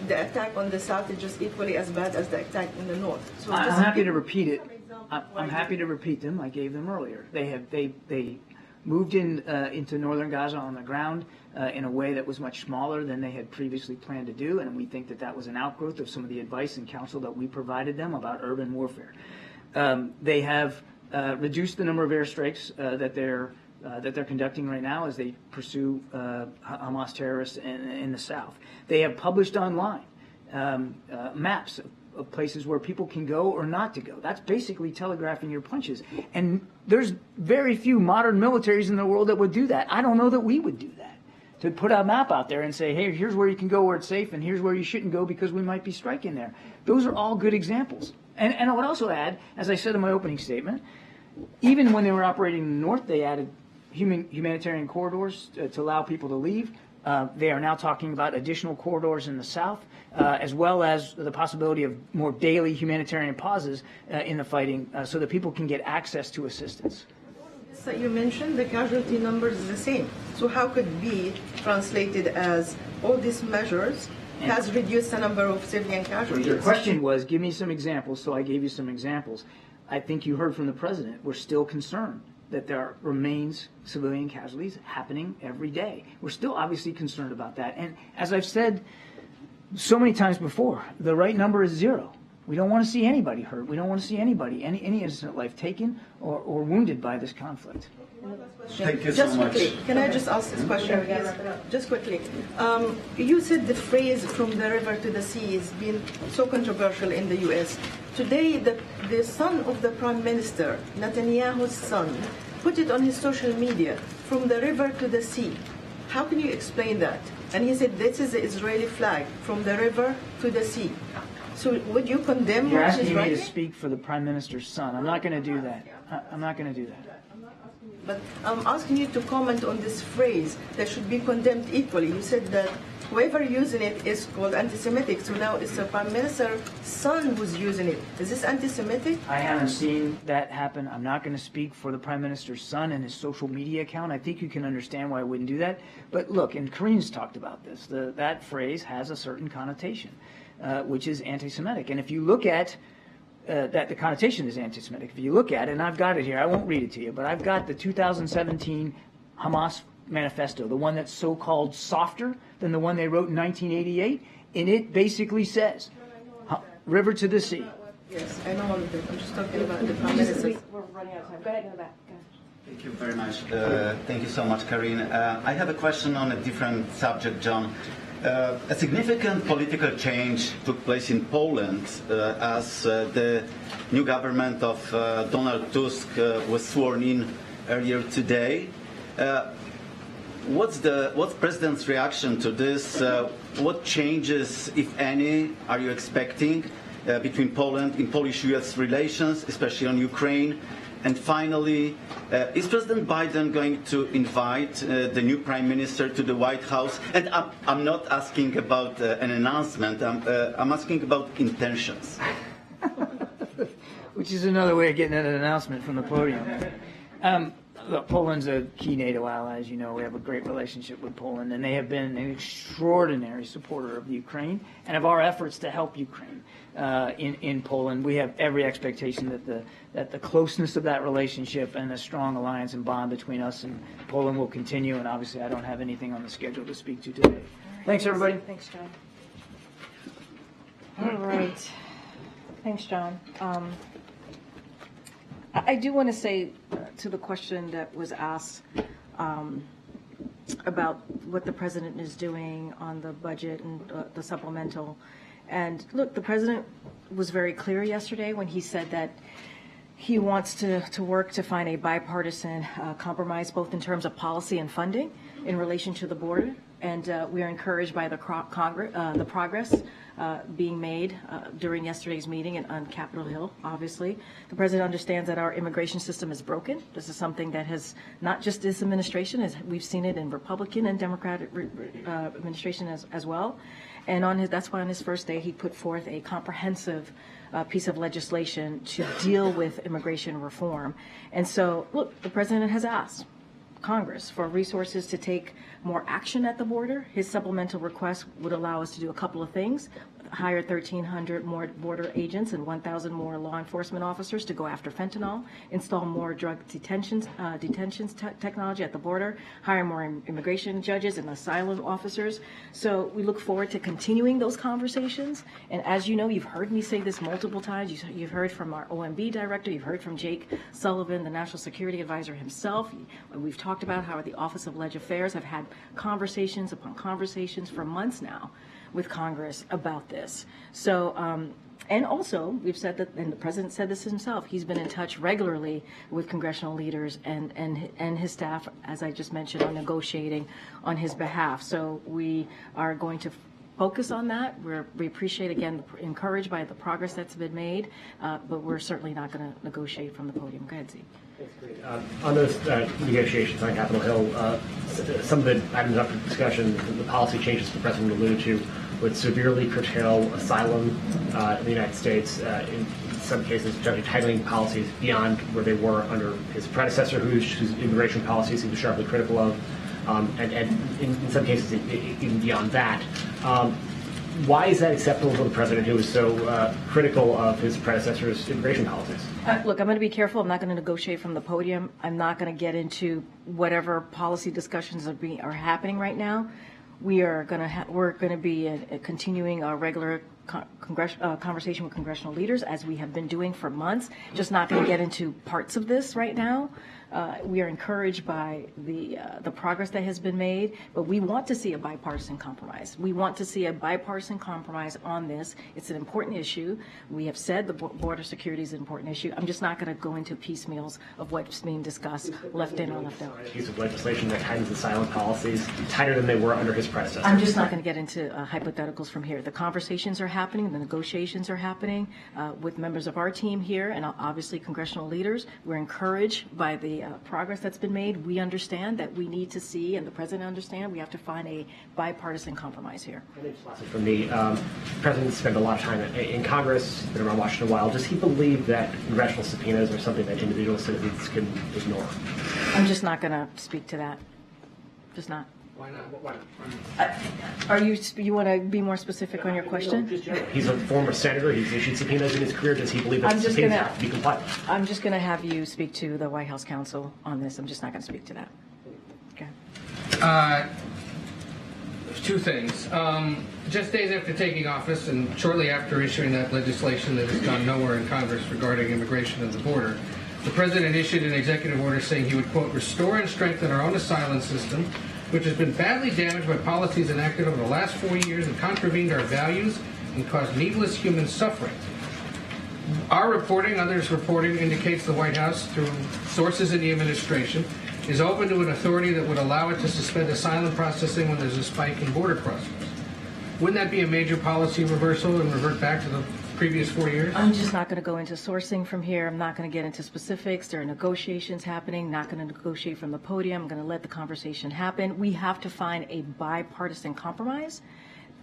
The attack on the south is just equally as bad as the attack in the north. So I'm happy to repeat it. I'm happy to repeat them. I gave them earlier. They moved into northern Gaza on the ground in a way that was much smaller than they had previously planned to do, and we think that was an outgrowth of some of the advice and counsel that we provided them about urban warfare. They have reduced the number of airstrikes that they're conducting right now as they pursue Hamas terrorists in the south. They have published online maps of places where people can go or not to go. That's basically telegraphing your punches. And there's very few modern militaries in the world that would do that. I don't know that we would do that, to put a map out there and say, hey, here's where you can go where it's safe, and here's where you shouldn't go because we might be striking there. Those are all good examples. And I would also add, as I said in my opening statement, even when they were operating in the north, they added humanitarian corridors to allow people to leave. They are now talking about additional corridors in the south, as well as the possibility of more daily humanitarian pauses in the fighting so that people can get access to assistance. That you mentioned, the casualty numbers is the same. So how could it be translated as all these measures has reduced the number of civilian casualties? Your question was, give me some examples, so I gave you some examples. I think you heard from the president, we're still concerned that there remains civilian casualties happening every day. We're still obviously concerned about that. And as I've said so many times before, the right number is 0. We don't want to see anybody hurt. We don't want to see anybody, any innocent life taken or wounded by this conflict. Thank you so much. Quickly, can I just ask this question, please? Just quickly. You said the phrase "from the river to the sea" has been so controversial in the U.S. Today, the son of the Prime Minister, Netanyahu's son, put it on his social media, "from the river to the sea." How can you explain that? And he said, this is the Israeli flag, from the river to the sea. So would you condemn You're what he's asking me writing? to speak for the Prime Minister's son. I'm not going to do that. I'm not going to do that. But I'm asking you to comment on this phrase that should be condemned equally. You said that whoever using it is called anti-Semitic. So now it's the Prime Minister's son who's using it. Is this anti-Semitic? I haven't seen that happen. I'm not going to speak for the Prime Minister's son and his social media account. I think you can understand why I wouldn't do that. But look, and Karine's talked about this. That phrase has a certain connotation, which is anti-Semitic. And if you look at that the connotation is anti-Semitic. If you look at it, and I've got it here, I won't read it to you, but I've got the 2017 Hamas manifesto, the one that's so-called softer than the one they wrote in 1988, and it basically says, river to the sea. Yes, I know all of it. I'm just talking about the Prime Minister. We're running out of time. Go ahead, in the back. Go ahead. Thank you very much. Thank you so much, Karine. I have a question on a different subject, John. A significant political change took place in Poland as the new government of Donald Tusk was sworn in earlier today. What's the President's reaction to this? What changes, if any, are you expecting between Poland in Polish-U.S. relations, especially on Ukraine? And finally, is President Biden going to invite the new Prime Minister to the White House? And I'm not asking about an announcement. I'm asking about intentions. Which is another way of getting an announcement from the podium. Look, Poland's a key NATO ally, as you know. We have a great relationship with Poland, and they have been an extraordinary supporter of Ukraine and of our efforts to help Ukraine in Poland. We have every expectation that the closeness of that relationship and the strong alliance and bond between us and Poland will continue, and obviously I don't have anything on the schedule to speak to today. Thanks, everybody. Thanks, John. All right. Thanks, John. I do want to say to the question that was asked about what the president is doing on the budget and the supplemental. And look, the president was very clear yesterday when he said that he wants to work to find a bipartisan compromise, both in terms of policy and funding in relation to the border. And we are encouraged by the progress being made during yesterday's meeting on Capitol Hill, obviously. The president understands that our immigration system is broken. This is something that has not just this administration, as we've seen it in Republican and Democratic administration as well. And that's why on his first day he put forth a comprehensive piece of legislation to deal with immigration reform. And so, look, the president has asked Congress for resources to take more action at the border. His supplemental request would allow us to do a couple of things: hire 1,300 more border agents and 1,000 more law enforcement officers to go after fentanyl, install more drug detentions technology at the border, hire more immigration judges and asylum officers. So we look forward to continuing those conversations. And as you know, you've heard me say this multiple times. You've heard from our OMB director. You've heard from Jake Sullivan, the National Security Advisor himself. We've talked about how the Office of Leg Affairs have had conversations upon conversations for months now with Congress about this. So, and also we've said that, and the president said this himself, he's been in touch regularly with congressional leaders and his staff, as I just mentioned, on negotiating on his behalf. So we are going to focus on that. We appreciate, again, encouraged by the progress that's been made, but we're certainly not going to negotiate from the podium. Go ahead, Zeke. On those negotiations on Capitol Hill, some of the items up for discussion, the policy changes the president alluded to, would severely curtail asylum in the United States, in some cases tightening policies beyond where they were under his predecessor, whose immigration policies he was sharply critical of, and in some cases even beyond that. Why is that acceptable to the president, who is so critical of his predecessor's immigration policies? Look, I'm going to be careful. I'm not going to negotiate from the podium. I'm not going to get into whatever policy discussions are happening right now. We're going to be continuing our regular conversation with congressional leaders, as we have been doing for months. Just not going to get into parts of this right now. We are encouraged by the progress that has been made, but we want to see a bipartisan compromise. We want to see a bipartisan compromise on this. It's an important issue. We have said the border security is an important issue. I'm just not going to go into piecemeals of what's being discussed, left in or left out. A piece of legislation that tightens asylum policies tighter than they were under his predecessor. I'm just not going to get into hypotheticals from here. The conversations are happening, the negotiations are happening with members of our team here and obviously congressional leaders. We're encouraged by the progress that's been made. We understand that we need to see, and the president understands, we have to find a bipartisan compromise here. For me, the president spent a lot of time in Congress, been around Washington a while. Does he believe that congressional subpoenas are something that individual citizens can ignore? I'm just not going to speak to that. Just not. Why not? You want to be more specific on your question? He's a former senator. He's issued subpoenas in his career. Does he believe that subpoenas have to be complied? I'm just going to have you speak to the White House counsel on this. I'm just not going to speak to that. Okay. Two things. Just days after taking office and shortly after issuing that legislation that has gone nowhere in Congress regarding immigration and the border, the President issued an executive order saying he would, quote, restore and strengthen our own asylum system, which has been badly damaged by policies enacted over the last 4 years and contravened our values and caused needless human suffering. Our reporting, others' reporting, indicates the White House, through sources in the administration, is open to an authority that would allow it to suspend asylum processing when there's a spike in border crossings. Wouldn't that be a major policy reversal and revert back to the previous 4 years? I'm just not going to go into sourcing from here. I'm not going to get into specifics. There are negotiations happening. Not going to negotiate from the podium. I'm going to let the conversation happen. We have to find a bipartisan compromise.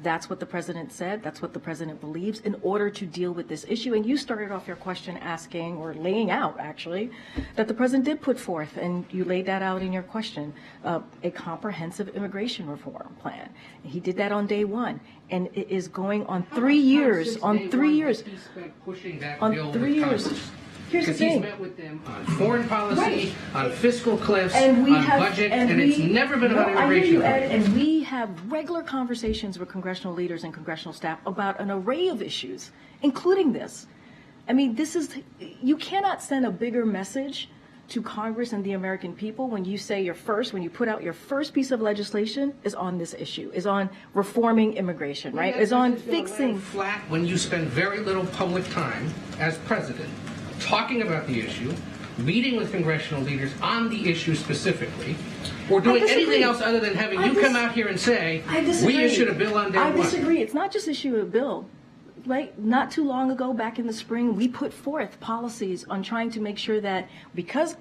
That's what the president said. That's what the president believes in order to deal with this issue. And you started off your question asking, or laying out actually, that the president did put forth, and you laid that out in your question, a comprehensive immigration reform plan. He did that on day one, and it is going on 3 years. On 3 years. He spent pushing that On bill 3 with years. Congress. Here's the Because he's thing. met with them on foreign policy, Right. on fiscal cliffs, And we on have, budget, and it's never been about No, I hear immigration. you, Ed, and we have regular conversations with congressional leaders and congressional staff about an array of issues, including this. I mean, you cannot send a bigger message to Congress and the American people when you say when you put out your first piece of legislation is on this issue, is on reforming immigration, right? Is on fixing. Flat when you spend very little public time as president talking about the issue, meeting with congressional leaders on the issue specifically, or doing anything else other than having you come out here and say, we issued a bill on day one. I disagree. It's not just issue a bill. Right? Not too long ago, back in the spring, we put forth policies on trying to make sure that because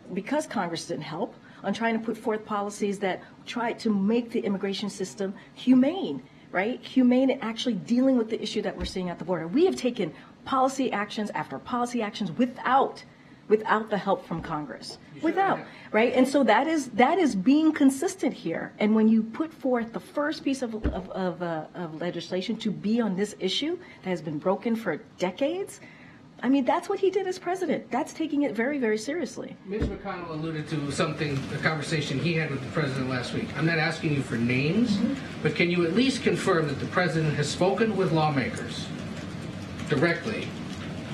Congress didn't help, on trying to put forth policies that try to make the immigration system humane, right? Humane and actually dealing with the issue that we're seeing at the border. We have taken policy actions after policy actions without the help from Congress. Right? And so that is being consistent here. And when you put forth the first piece of legislation to be on this issue that has been broken for decades, I mean, that's what he did as president. That's taking it very, very seriously. Mitch McConnell alluded to a conversation he had with the president last week. I'm not asking you for names, but can you at least confirm that the president has spoken with lawmakers directly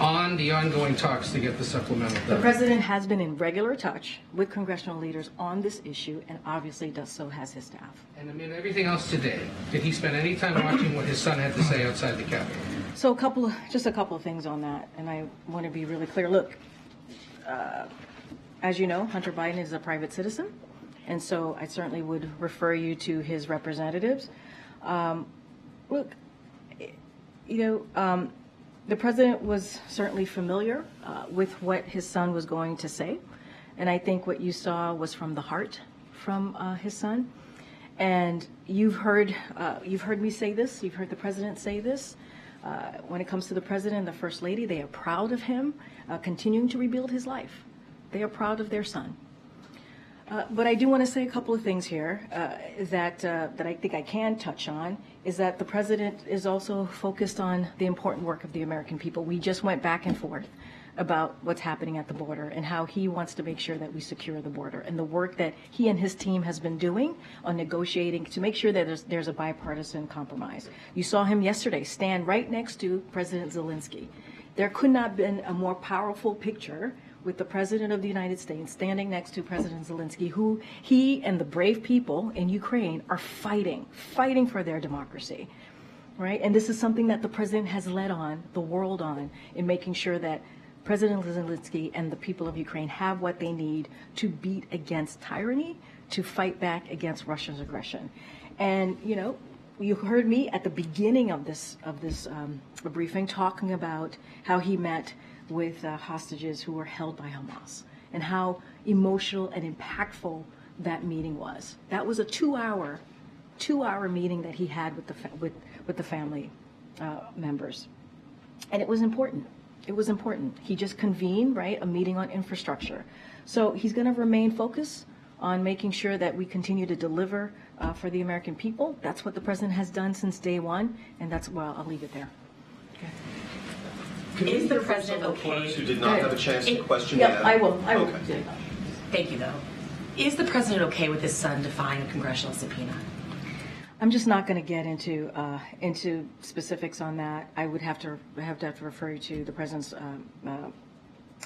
on the ongoing talks to get the supplemental done? The president has been in regular touch with congressional leaders on this issue, and obviously so has his staff. And I mean, everything else today, did he spend any time watching what his son had to say outside the Capitol? So just a couple of things on that, and I want to be really clear. Look, as you know, Hunter Biden is a private citizen, and so I certainly would refer you to his representatives. Look, the president was certainly familiar with what his son was going to say, and I think what you saw was from the heart from his son. And you've heard me say this. You've heard the president say this. When it comes to the president and the first lady, they are proud of him continuing to rebuild his life. They are proud of their son. But I do want to say a couple of things here that I think I can touch on, is that the president is also focused on the important work of the American people. We just went back and forth about what's happening at the border and how he wants to make sure that we secure the border, and the work that he and his team has been doing on negotiating to make sure that there's a bipartisan compromise. You saw him yesterday stand right next to President Zelensky. There could not have been a more powerful picture with the President of the United States standing next to President Zelensky, who he and the brave people in Ukraine are fighting for their democracy, right? And this is something that the President has led on, the world on, in making sure that President Zelensky and the people of Ukraine have what they need to beat against tyranny, to fight back against Russia's aggression. And, you heard me at the beginning of this briefing talking about how he met with hostages who were held by Hamas, and how emotional and impactful that meeting was. That was a two-hour meeting that he had with the family members, and it was important. It was important. He just convened, a meeting on infrastructure. So he's going to remain focused on making sure that we continue to deliver for the American people. That's what the president has done since day one, and that's, well, I'll leave it there. Is the president Reporters okay? who did not have a chance to question Yeah, yet. I will. Okay. Thank you, though. Is the president okay with his son defying a congressional subpoena? I'm just not going to get into specifics on that. I would have to refer you to the president's,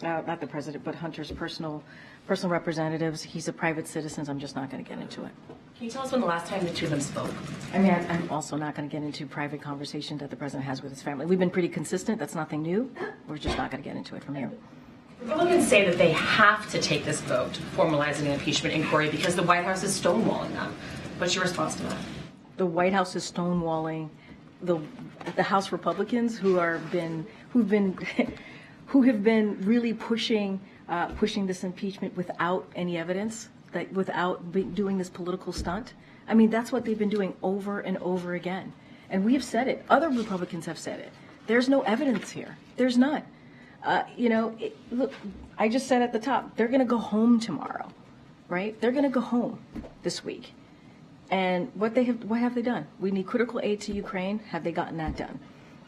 not the president, but Hunter's personal representatives. He's a private citizen. I'm just not going to get into it. Can you tell us when the last time the two of them spoke? I mean, I'm also not going to get into private conversations that the president has with his family. We've been pretty consistent. That's nothing new. We're just not going to get into it from here. Republicans say that they have to take this vote formalizing an impeachment inquiry because the White House is stonewalling them. What's your response to that? The White House is stonewalling the House Republicans who have been really pushing this impeachment without any evidence, that without doing this political stunt. I mean, that's what they've been doing over and over again. And we have said it. Other Republicans have said it. There's no evidence here. There's none. Look, I just said at the top, they're going to go home tomorrow, right? They're going to go home this week. And what have they done? We need critical aid to Ukraine. Have they gotten that done?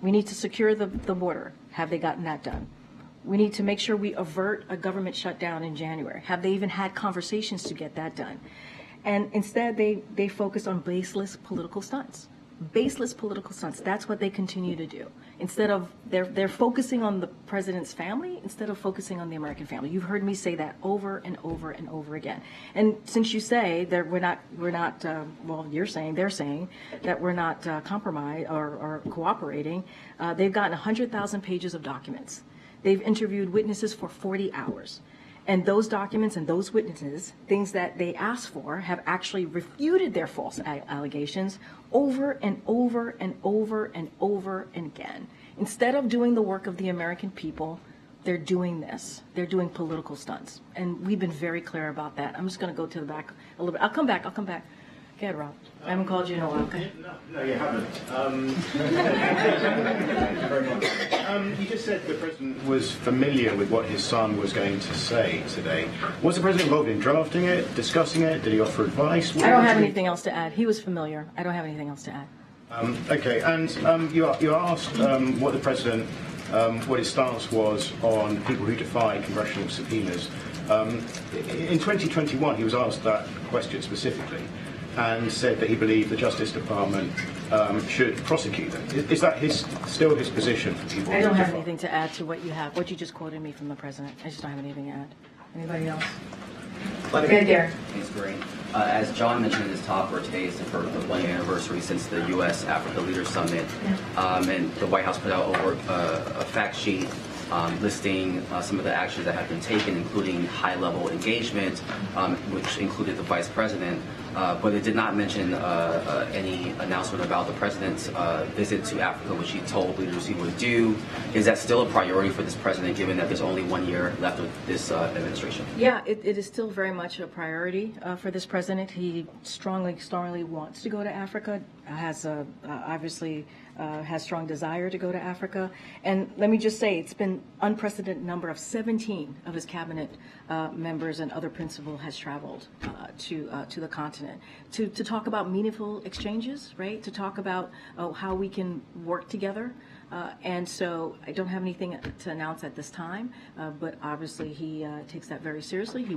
We need to secure the border. Have they gotten that done? We need to make sure we avert a government shutdown in January. Have they even had conversations to get that done? And instead, they focus on baseless political stunts. Baseless political stunts. That's what they continue to do. Instead of they're focusing on the president's family instead of focusing on the American family. You've heard me say that over and over and over again. And since you say that you're saying they're saying that we're not compromised or cooperating. They've gotten 100,000 pages of documents. They've interviewed witnesses for 40 hours. And those documents and those witnesses, things that they asked for, have actually refuted their false allegations over and over and over and over and again. Instead of doing the work of the American people, they're doing this. They're doing political stunts. And we've been very clear about that. I'm just going to go to the back a little bit. I'll come back. Go ahead, Rob. I haven't called you in a while. Okay. No, you haven't. Thank you very much. You just said the president was familiar with what his son was going to say today. Was the president involved in drafting it, discussing it? Did he offer advice? I don't have anything else to add. He was familiar. I don't have anything else to add. Okay, and you asked what the president, what his stance was on people who defy congressional subpoenas. In 2021, he was asked that question specifically, and said that he believed the Justice Department should prosecute them. Is that still his position? I don't have anything to add to what you just quoted me from the president. I just don't have anything to add. Anybody else? Thanks, Karine. As John mentioned in his talk, where today is the 1-year anniversary since the U.S.-Africa Leaders Summit, and the White House put out over a fact sheet listing some of the actions that have been taken, including high-level engagement, which included the vice president. But it did not mention any announcement about the president's visit to Africa, which he told leaders he would do. Is that still a priority for this president, given that there's only 1 year left of this administration? Yeah, it is still very much a priority for this president. He strongly wants to go to Africa, has obviously has strong desire to go to Africa. And let me just say, it's been unprecedented number of 17 of his cabinet members and other principals has traveled to the continent to talk about meaningful exchanges, right? To talk about how we can work together. And so I don't have anything to announce at this time, but obviously he takes that very seriously. He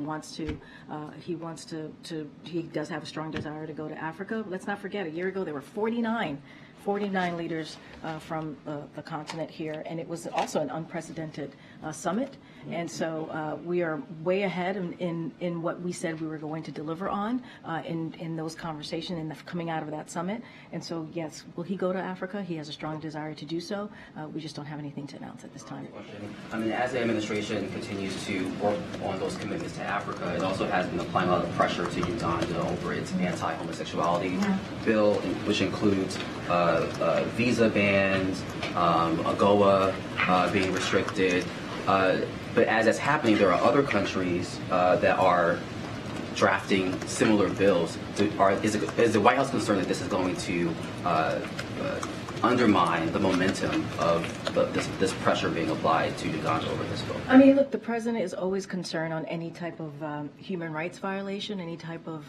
does have a strong desire to go to Africa. Let's not forget, a year ago there were 49 leaders from the continent here, and it was also an unprecedented summit. And so we are way ahead in what we said we were going to deliver on in those conversations and coming out of that summit. And so, yes, will he go to Africa? He has a strong desire to do so. We just don't have anything to announce at this time. I mean, as the administration continues to work on those commitments to Africa, it also has been applying a lot of pressure to Uganda over its anti-homosexuality bill, which includes visa bans, AGOA being restricted. But as that's happening, there are other countries that are drafting similar bills. Is the White House concerned that this is going to undermine the momentum of this pressure being applied to Uganda over this bill? I mean, look, the president is always concerned on any type of human rights violation, any type of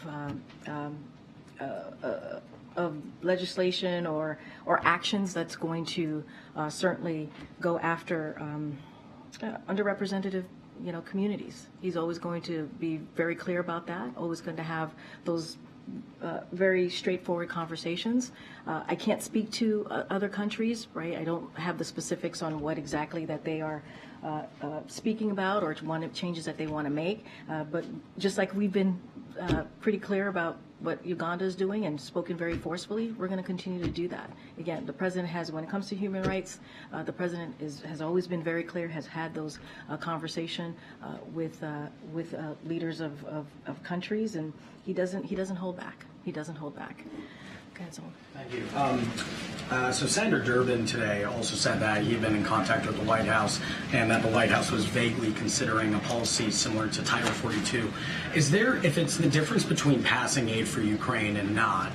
of legislation or actions that's going to certainly go after underrepresented communities. He's always going to be very clear about that, always going to have those very straightforward conversations. I can't speak to other countries, right? I don't have the specifics on what exactly that they are speaking about or changes that they want to make. But just like we've been pretty clear about what Uganda is doing and spoken very forcefully, we're going to continue to do that. Again, the president has, when it comes to human rights, the president has always been very clear, has had those conversation with leaders of countries, and he doesn't hold back. He doesn't hold back. Okay, so. Thank you. So Senator Durbin today also said that he had been in contact with the White House and that the White House was vaguely considering a policy similar to Title 42. Is there, if it's the difference between passing aid for Ukraine and not,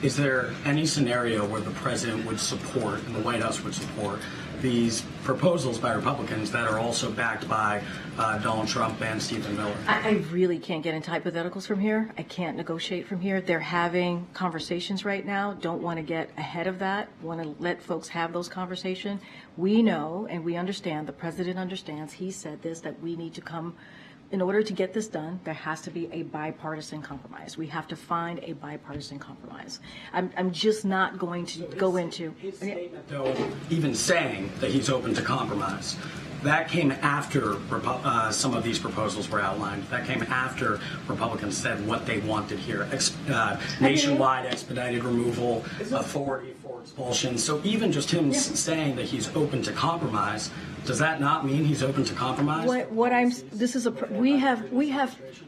is there any scenario where the president would support and the White House would support these proposals by Republicans that are also backed by Donald Trump and Stephen Miller? I really can't get into hypotheticals from here. I can't negotiate from here. They're having conversations right now. Don't want to get ahead of that. Want to let folks have those conversations. We know and we understand, the president understands, he said this, that we need to come, in order to get this done, there has to be a bipartisan compromise. We have to find a bipartisan compromise. I'm just not going to go into... His statement, though, even saying that he's open to compromise, that came after some of these proposals were outlined. That came after Republicans said what they wanted here. Nationwide expedited removal, authority for expulsion. So even just him saying that he's open to compromise, does that not mean he's open to compromise?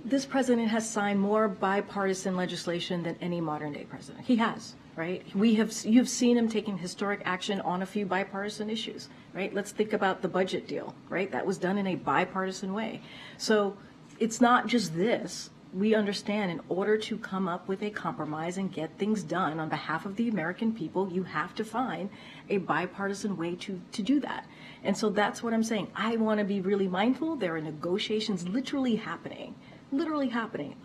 This president has signed more bipartisan legislation than any modern day president. He has, right? You've seen him taking historic action on a few bipartisan issues, right? Let's think about the budget deal, right? That was done in a bipartisan way. So it's not just this. We understand in order to come up with a compromise and get things done on behalf of the American people, you have to find a bipartisan way to do that. And so that's what I'm saying. I want to be really mindful. There are negotiations literally happening.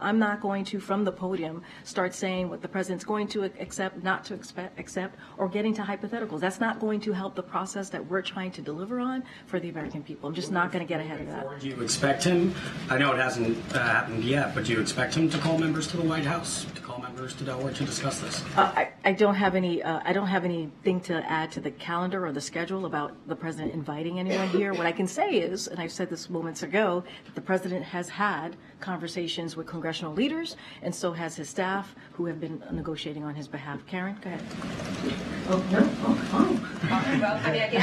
I'm not going to, from the podium, start saying what the president's going to accept, not to accept, or getting to hypotheticals. That's not going to help the process that we're trying to deliver on for the American people. I'm just not going to get ahead of that. Do you expect him, I know it hasn't happened yet, but do you expect him to call members to the White House, to call members to Delaware to discuss this? I don't have anything to add to the calendar or the schedule about the president inviting anyone here. What I can say is, and I've said this moments ago, that the president has had conversations with congressional leaders, and so has his staff, who have been negotiating on his behalf. Karen, go ahead. Oh, no? Oh, fine. Well, I mean, I guess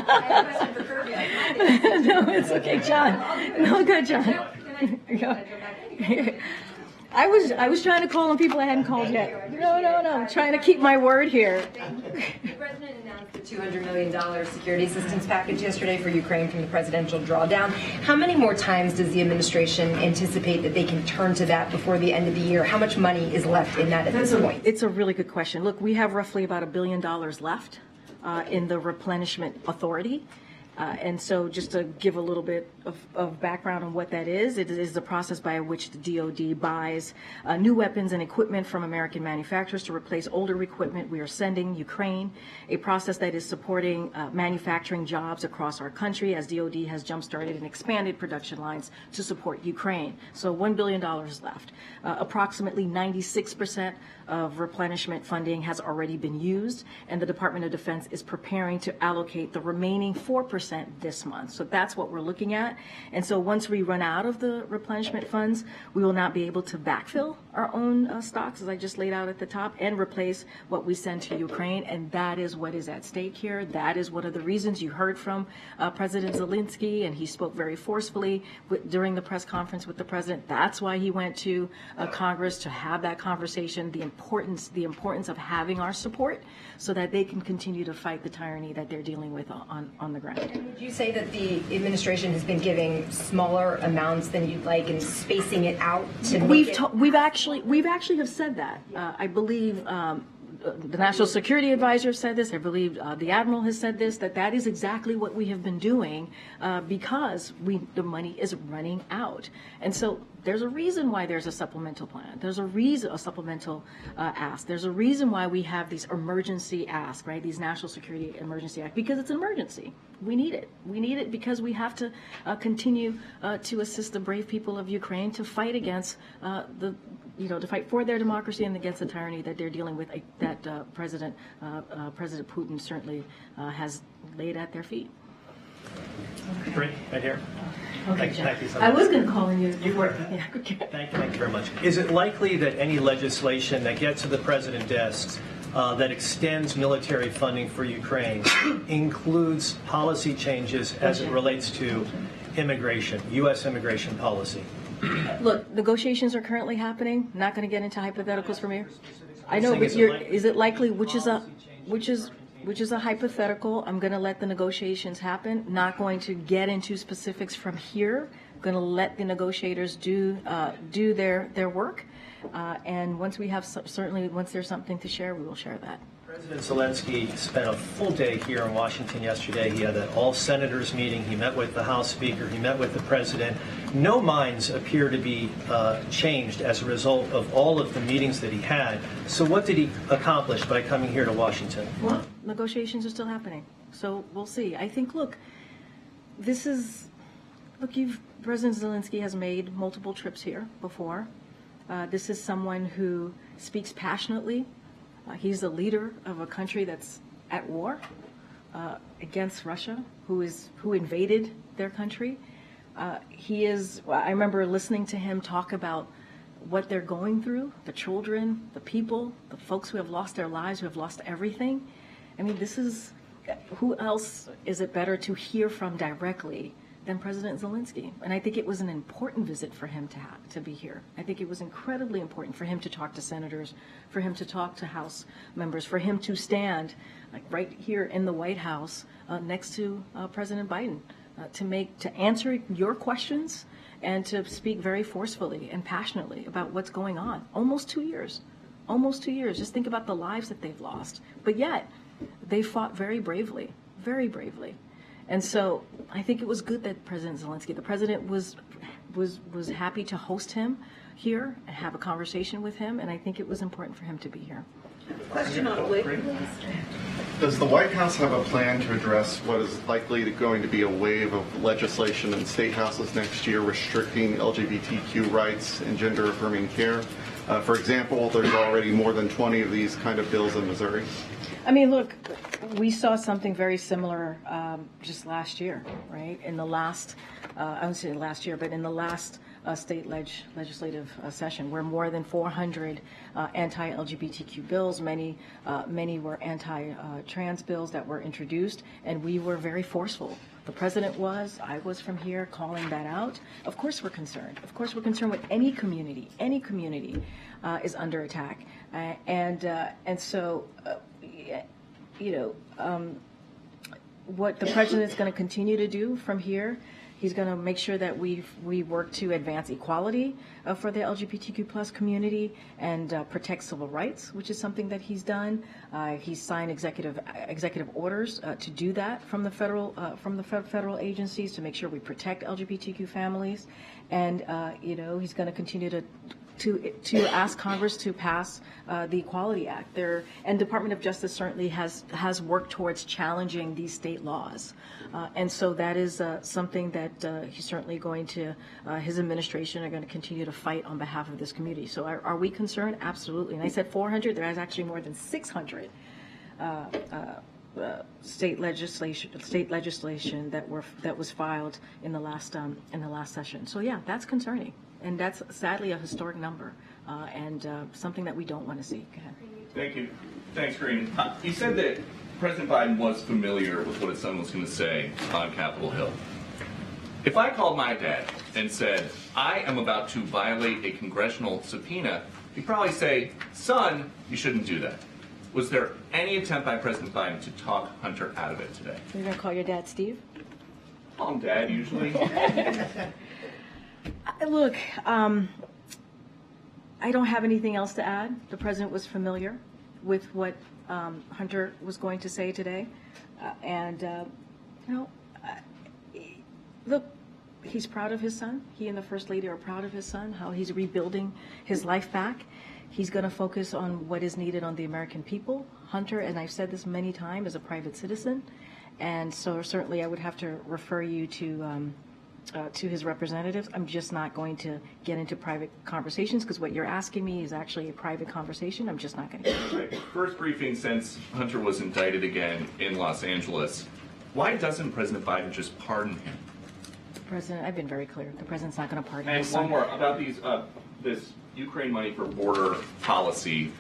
I have a question for Kirby. No, it's okay, John. No, good, John. I was trying to call on people I hadn't called yet. No. Trying to keep my word here. The president announced the $200 million security assistance package yesterday for Ukraine from the presidential drawdown. How many more times does the administration anticipate that they can turn to that before the end of the year? How much money is left in that at this point? It's a really good question. Look, we have roughly about $1 billion left in the replenishment authority. And so just to give a little bit of background on what that is, it is the process by which the DoD buys new weapons and equipment from American manufacturers to replace older equipment we are sending Ukraine, a process that is supporting manufacturing jobs across our country as DoD has jump-started and expanded production lines to support Ukraine. So $1 billion left. Approximately 96% of replenishment funding has already been used, and the Department of Defense is preparing to allocate the remaining 4% this month. So that's what we're looking at. And so once we run out of the replenishment funds, we will not be able to backfill our own stocks, as I just laid out at the top, and replace what we send to Ukraine. And that is what is at stake here. That is one of the reasons you heard from President Zelensky, and he spoke very forcefully during the press conference with the president. That's why he went to Congress to have that conversation, the importance of having our support so that they can continue to fight the tyranny that they're dealing with on the ground. Would you say that the administration has been giving smaller amounts than you'd like and spacing it out to make We've actually have said that. I believe the National Security Advisor said this. I believe the Admiral has said this, that is exactly what we have been doing because the money is running out. And so there's a reason why there's a supplemental plan. There's a supplemental ask. There's a reason why we have these emergency asks, right? These National Security Emergency Act, because it's an emergency. We need it. We need it because we have to continue to assist the brave people of Ukraine to fight against to fight for their democracy and against the tyranny that they're dealing with, that President Putin certainly has laid at their feet. Right here. Okay, thank you so much. I was going to call on you. You were. Thank you very much. Is it likely that any legislation that gets to the president's desk that extends military funding for Ukraine includes policy changes as it relates to immigration, U.S. immigration policy? Look, negotiations are currently happening. Not going to get into hypotheticals from here. I know, saying, but is it likely? Which is a hypothetical. I'm going to let the negotiations happen. Not going to get into specifics from here. Going to let the negotiators do their work. And once we have once there's something to share, we will share that. President Zelensky spent a full day here in Washington yesterday. He had an all-senators meeting. He met with the House Speaker. He met with the President. No minds appear to be changed as a result of all of the meetings that he had. So what did he accomplish by coming here to Washington? Well, negotiations are still happening. So we'll see. I think, President Zelensky has made multiple trips here before. This is someone who speaks passionately. He's the leader of a country that's at war against Russia, who invaded their country. I remember listening to him talk about what they're going through, the children, the people, the folks who have lost their lives, who have lost everything. I mean, who else is it better to hear from directly than President Zelensky? And I think it was an important visit for him to be here. I think it was incredibly important for him to talk to senators, for him to talk to House members, for him to stand right here in the White House next to President Biden to answer your questions and to speak very forcefully and passionately about what's going on. Almost 2 years. Just think about the lives that they've lost. But yet, they fought very bravely, very bravely. And so I think it was good that President Zelensky, the president was happy to host him here and have a conversation with him, and I think it was important for him to be here. Question on Blake. Does the White House have a plan to address what is likely going to be a wave of legislation in state houses next year restricting LGBTQ rights and gender-affirming care? For example, there's already more than 20 of these kind of bills in Missouri. I mean, look, we saw something very similar just last year, right? In the last, I wouldn't say last year, but in the last state legislative session, where more than 400 anti-LGBTQ bills, many were anti-trans bills that were introduced, and we were very forceful. The president was, I was from here calling that out. Of course we're concerned. Of course we're concerned with any community is under attack. And so, what the president is going to continue to do from here, he's going to make sure that we work to advance equality for the LGBTQ plus community and protect civil rights, which is something that he's done. He's signed executive orders to do that from the federal agencies to make sure we protect LGBTQ families, and he's going to continue to ask Congress to pass the Equality Act. And Department of Justice certainly has worked towards challenging these state laws. And so that is something that he's certainly going to, his administration are going to continue to fight on behalf of this community. So are we concerned? Absolutely. And I said 400, there is actually more than 600 state legislation that was filed in the last session. So yeah, that's concerning. And that's sadly a historic number and something that we don't want to see. Go ahead. Thank you. Thanks, Karine. You said that President Biden was familiar with what his son was going to say on Capitol Hill. If I called my dad and said, I am about to violate a congressional subpoena, he'd probably say, son, you shouldn't do that. Was there any attempt by President Biden to talk Hunter out of it today? You're going to call your dad Steve? Call him Dad, usually. Look, I don't have anything else to add. The president was familiar with what Hunter was going to say today. Look, he's proud of his son. He and the First Lady are proud of his son, how he's rebuilding his life back. He's going to focus on what is needed on the American people. Hunter, and I've said this many times, is a private citizen. And so certainly I would have to refer you to his representatives. I'm just not going to get into private conversations because what you're asking me is actually a private conversation. I'm just not going to get into it. First briefing since Hunter was indicted again in Los Angeles. Why doesn't President Biden just pardon him? President, I've been very clear. The president's not going to pardon And his son. one more about these this Ukraine money for border policy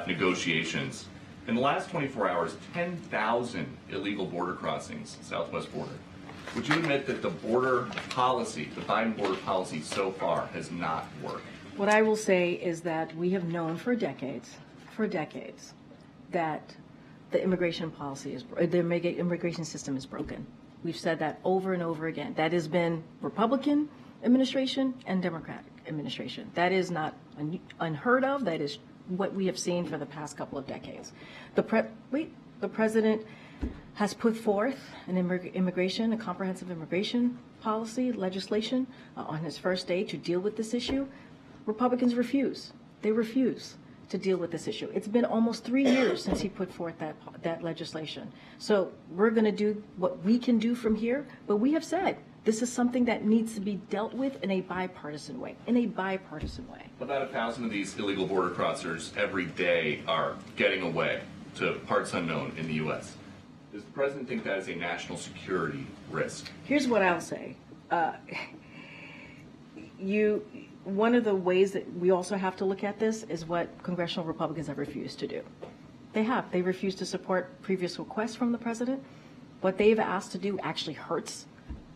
negotiations. In the last 24 hours, 10,000 illegal border crossings, southwest border. Would you admit that the border policy, the Biden border policy so far has not worked? What I will say is that we have known for decades, that the immigration policy is, the immigration system is broken. We've said that over and over again. That has been Republican administration and Democratic administration. That is not unheard of. That is what we have seen for the past couple of decades. The president has put forth a comprehensive immigration policy legislation on his first day to deal with this issue. Republicans refuse. They refuse to deal with this issue. It's been almost 3 years since he put forth that legislation. So we're going to do what we can do from here, but we have said this is something that needs to be dealt with in a bipartisan way, About 1,000 of these illegal border crossers every day are getting away to parts unknown in the U.S. Does the president think that is a national security risk? Here's what I'll say. One of the ways that we also have to look at this is what congressional Republicans have refused to do. They refused to support previous requests from the president. What they've asked to do actually hurts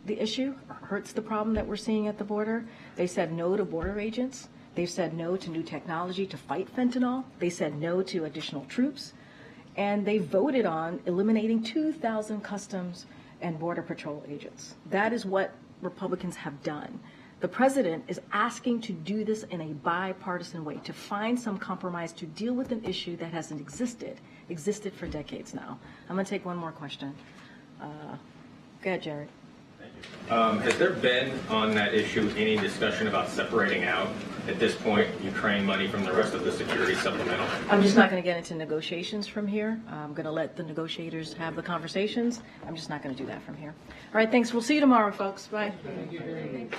the issue, hurts the problem that we're seeing at the border. They said no to border agents. They've said no to new technology to fight fentanyl. They said no to additional troops. And they voted on eliminating 2,000 Customs and Border Patrol agents. That is what Republicans have done. The president is asking to do this in a bipartisan way, to find some compromise to deal with an issue that hasn't existed for decades now. I'm going to take one more question. Go ahead, Jared. Has there been on that issue any discussion about separating out, at this point, Ukraine money from the rest of the security supplemental? I'm just not going to get into negotiations from here. I'm going to let the negotiators have the conversations. I'm just not going to do that from here. All right, thanks. We'll see you tomorrow, folks. Bye. Thank you.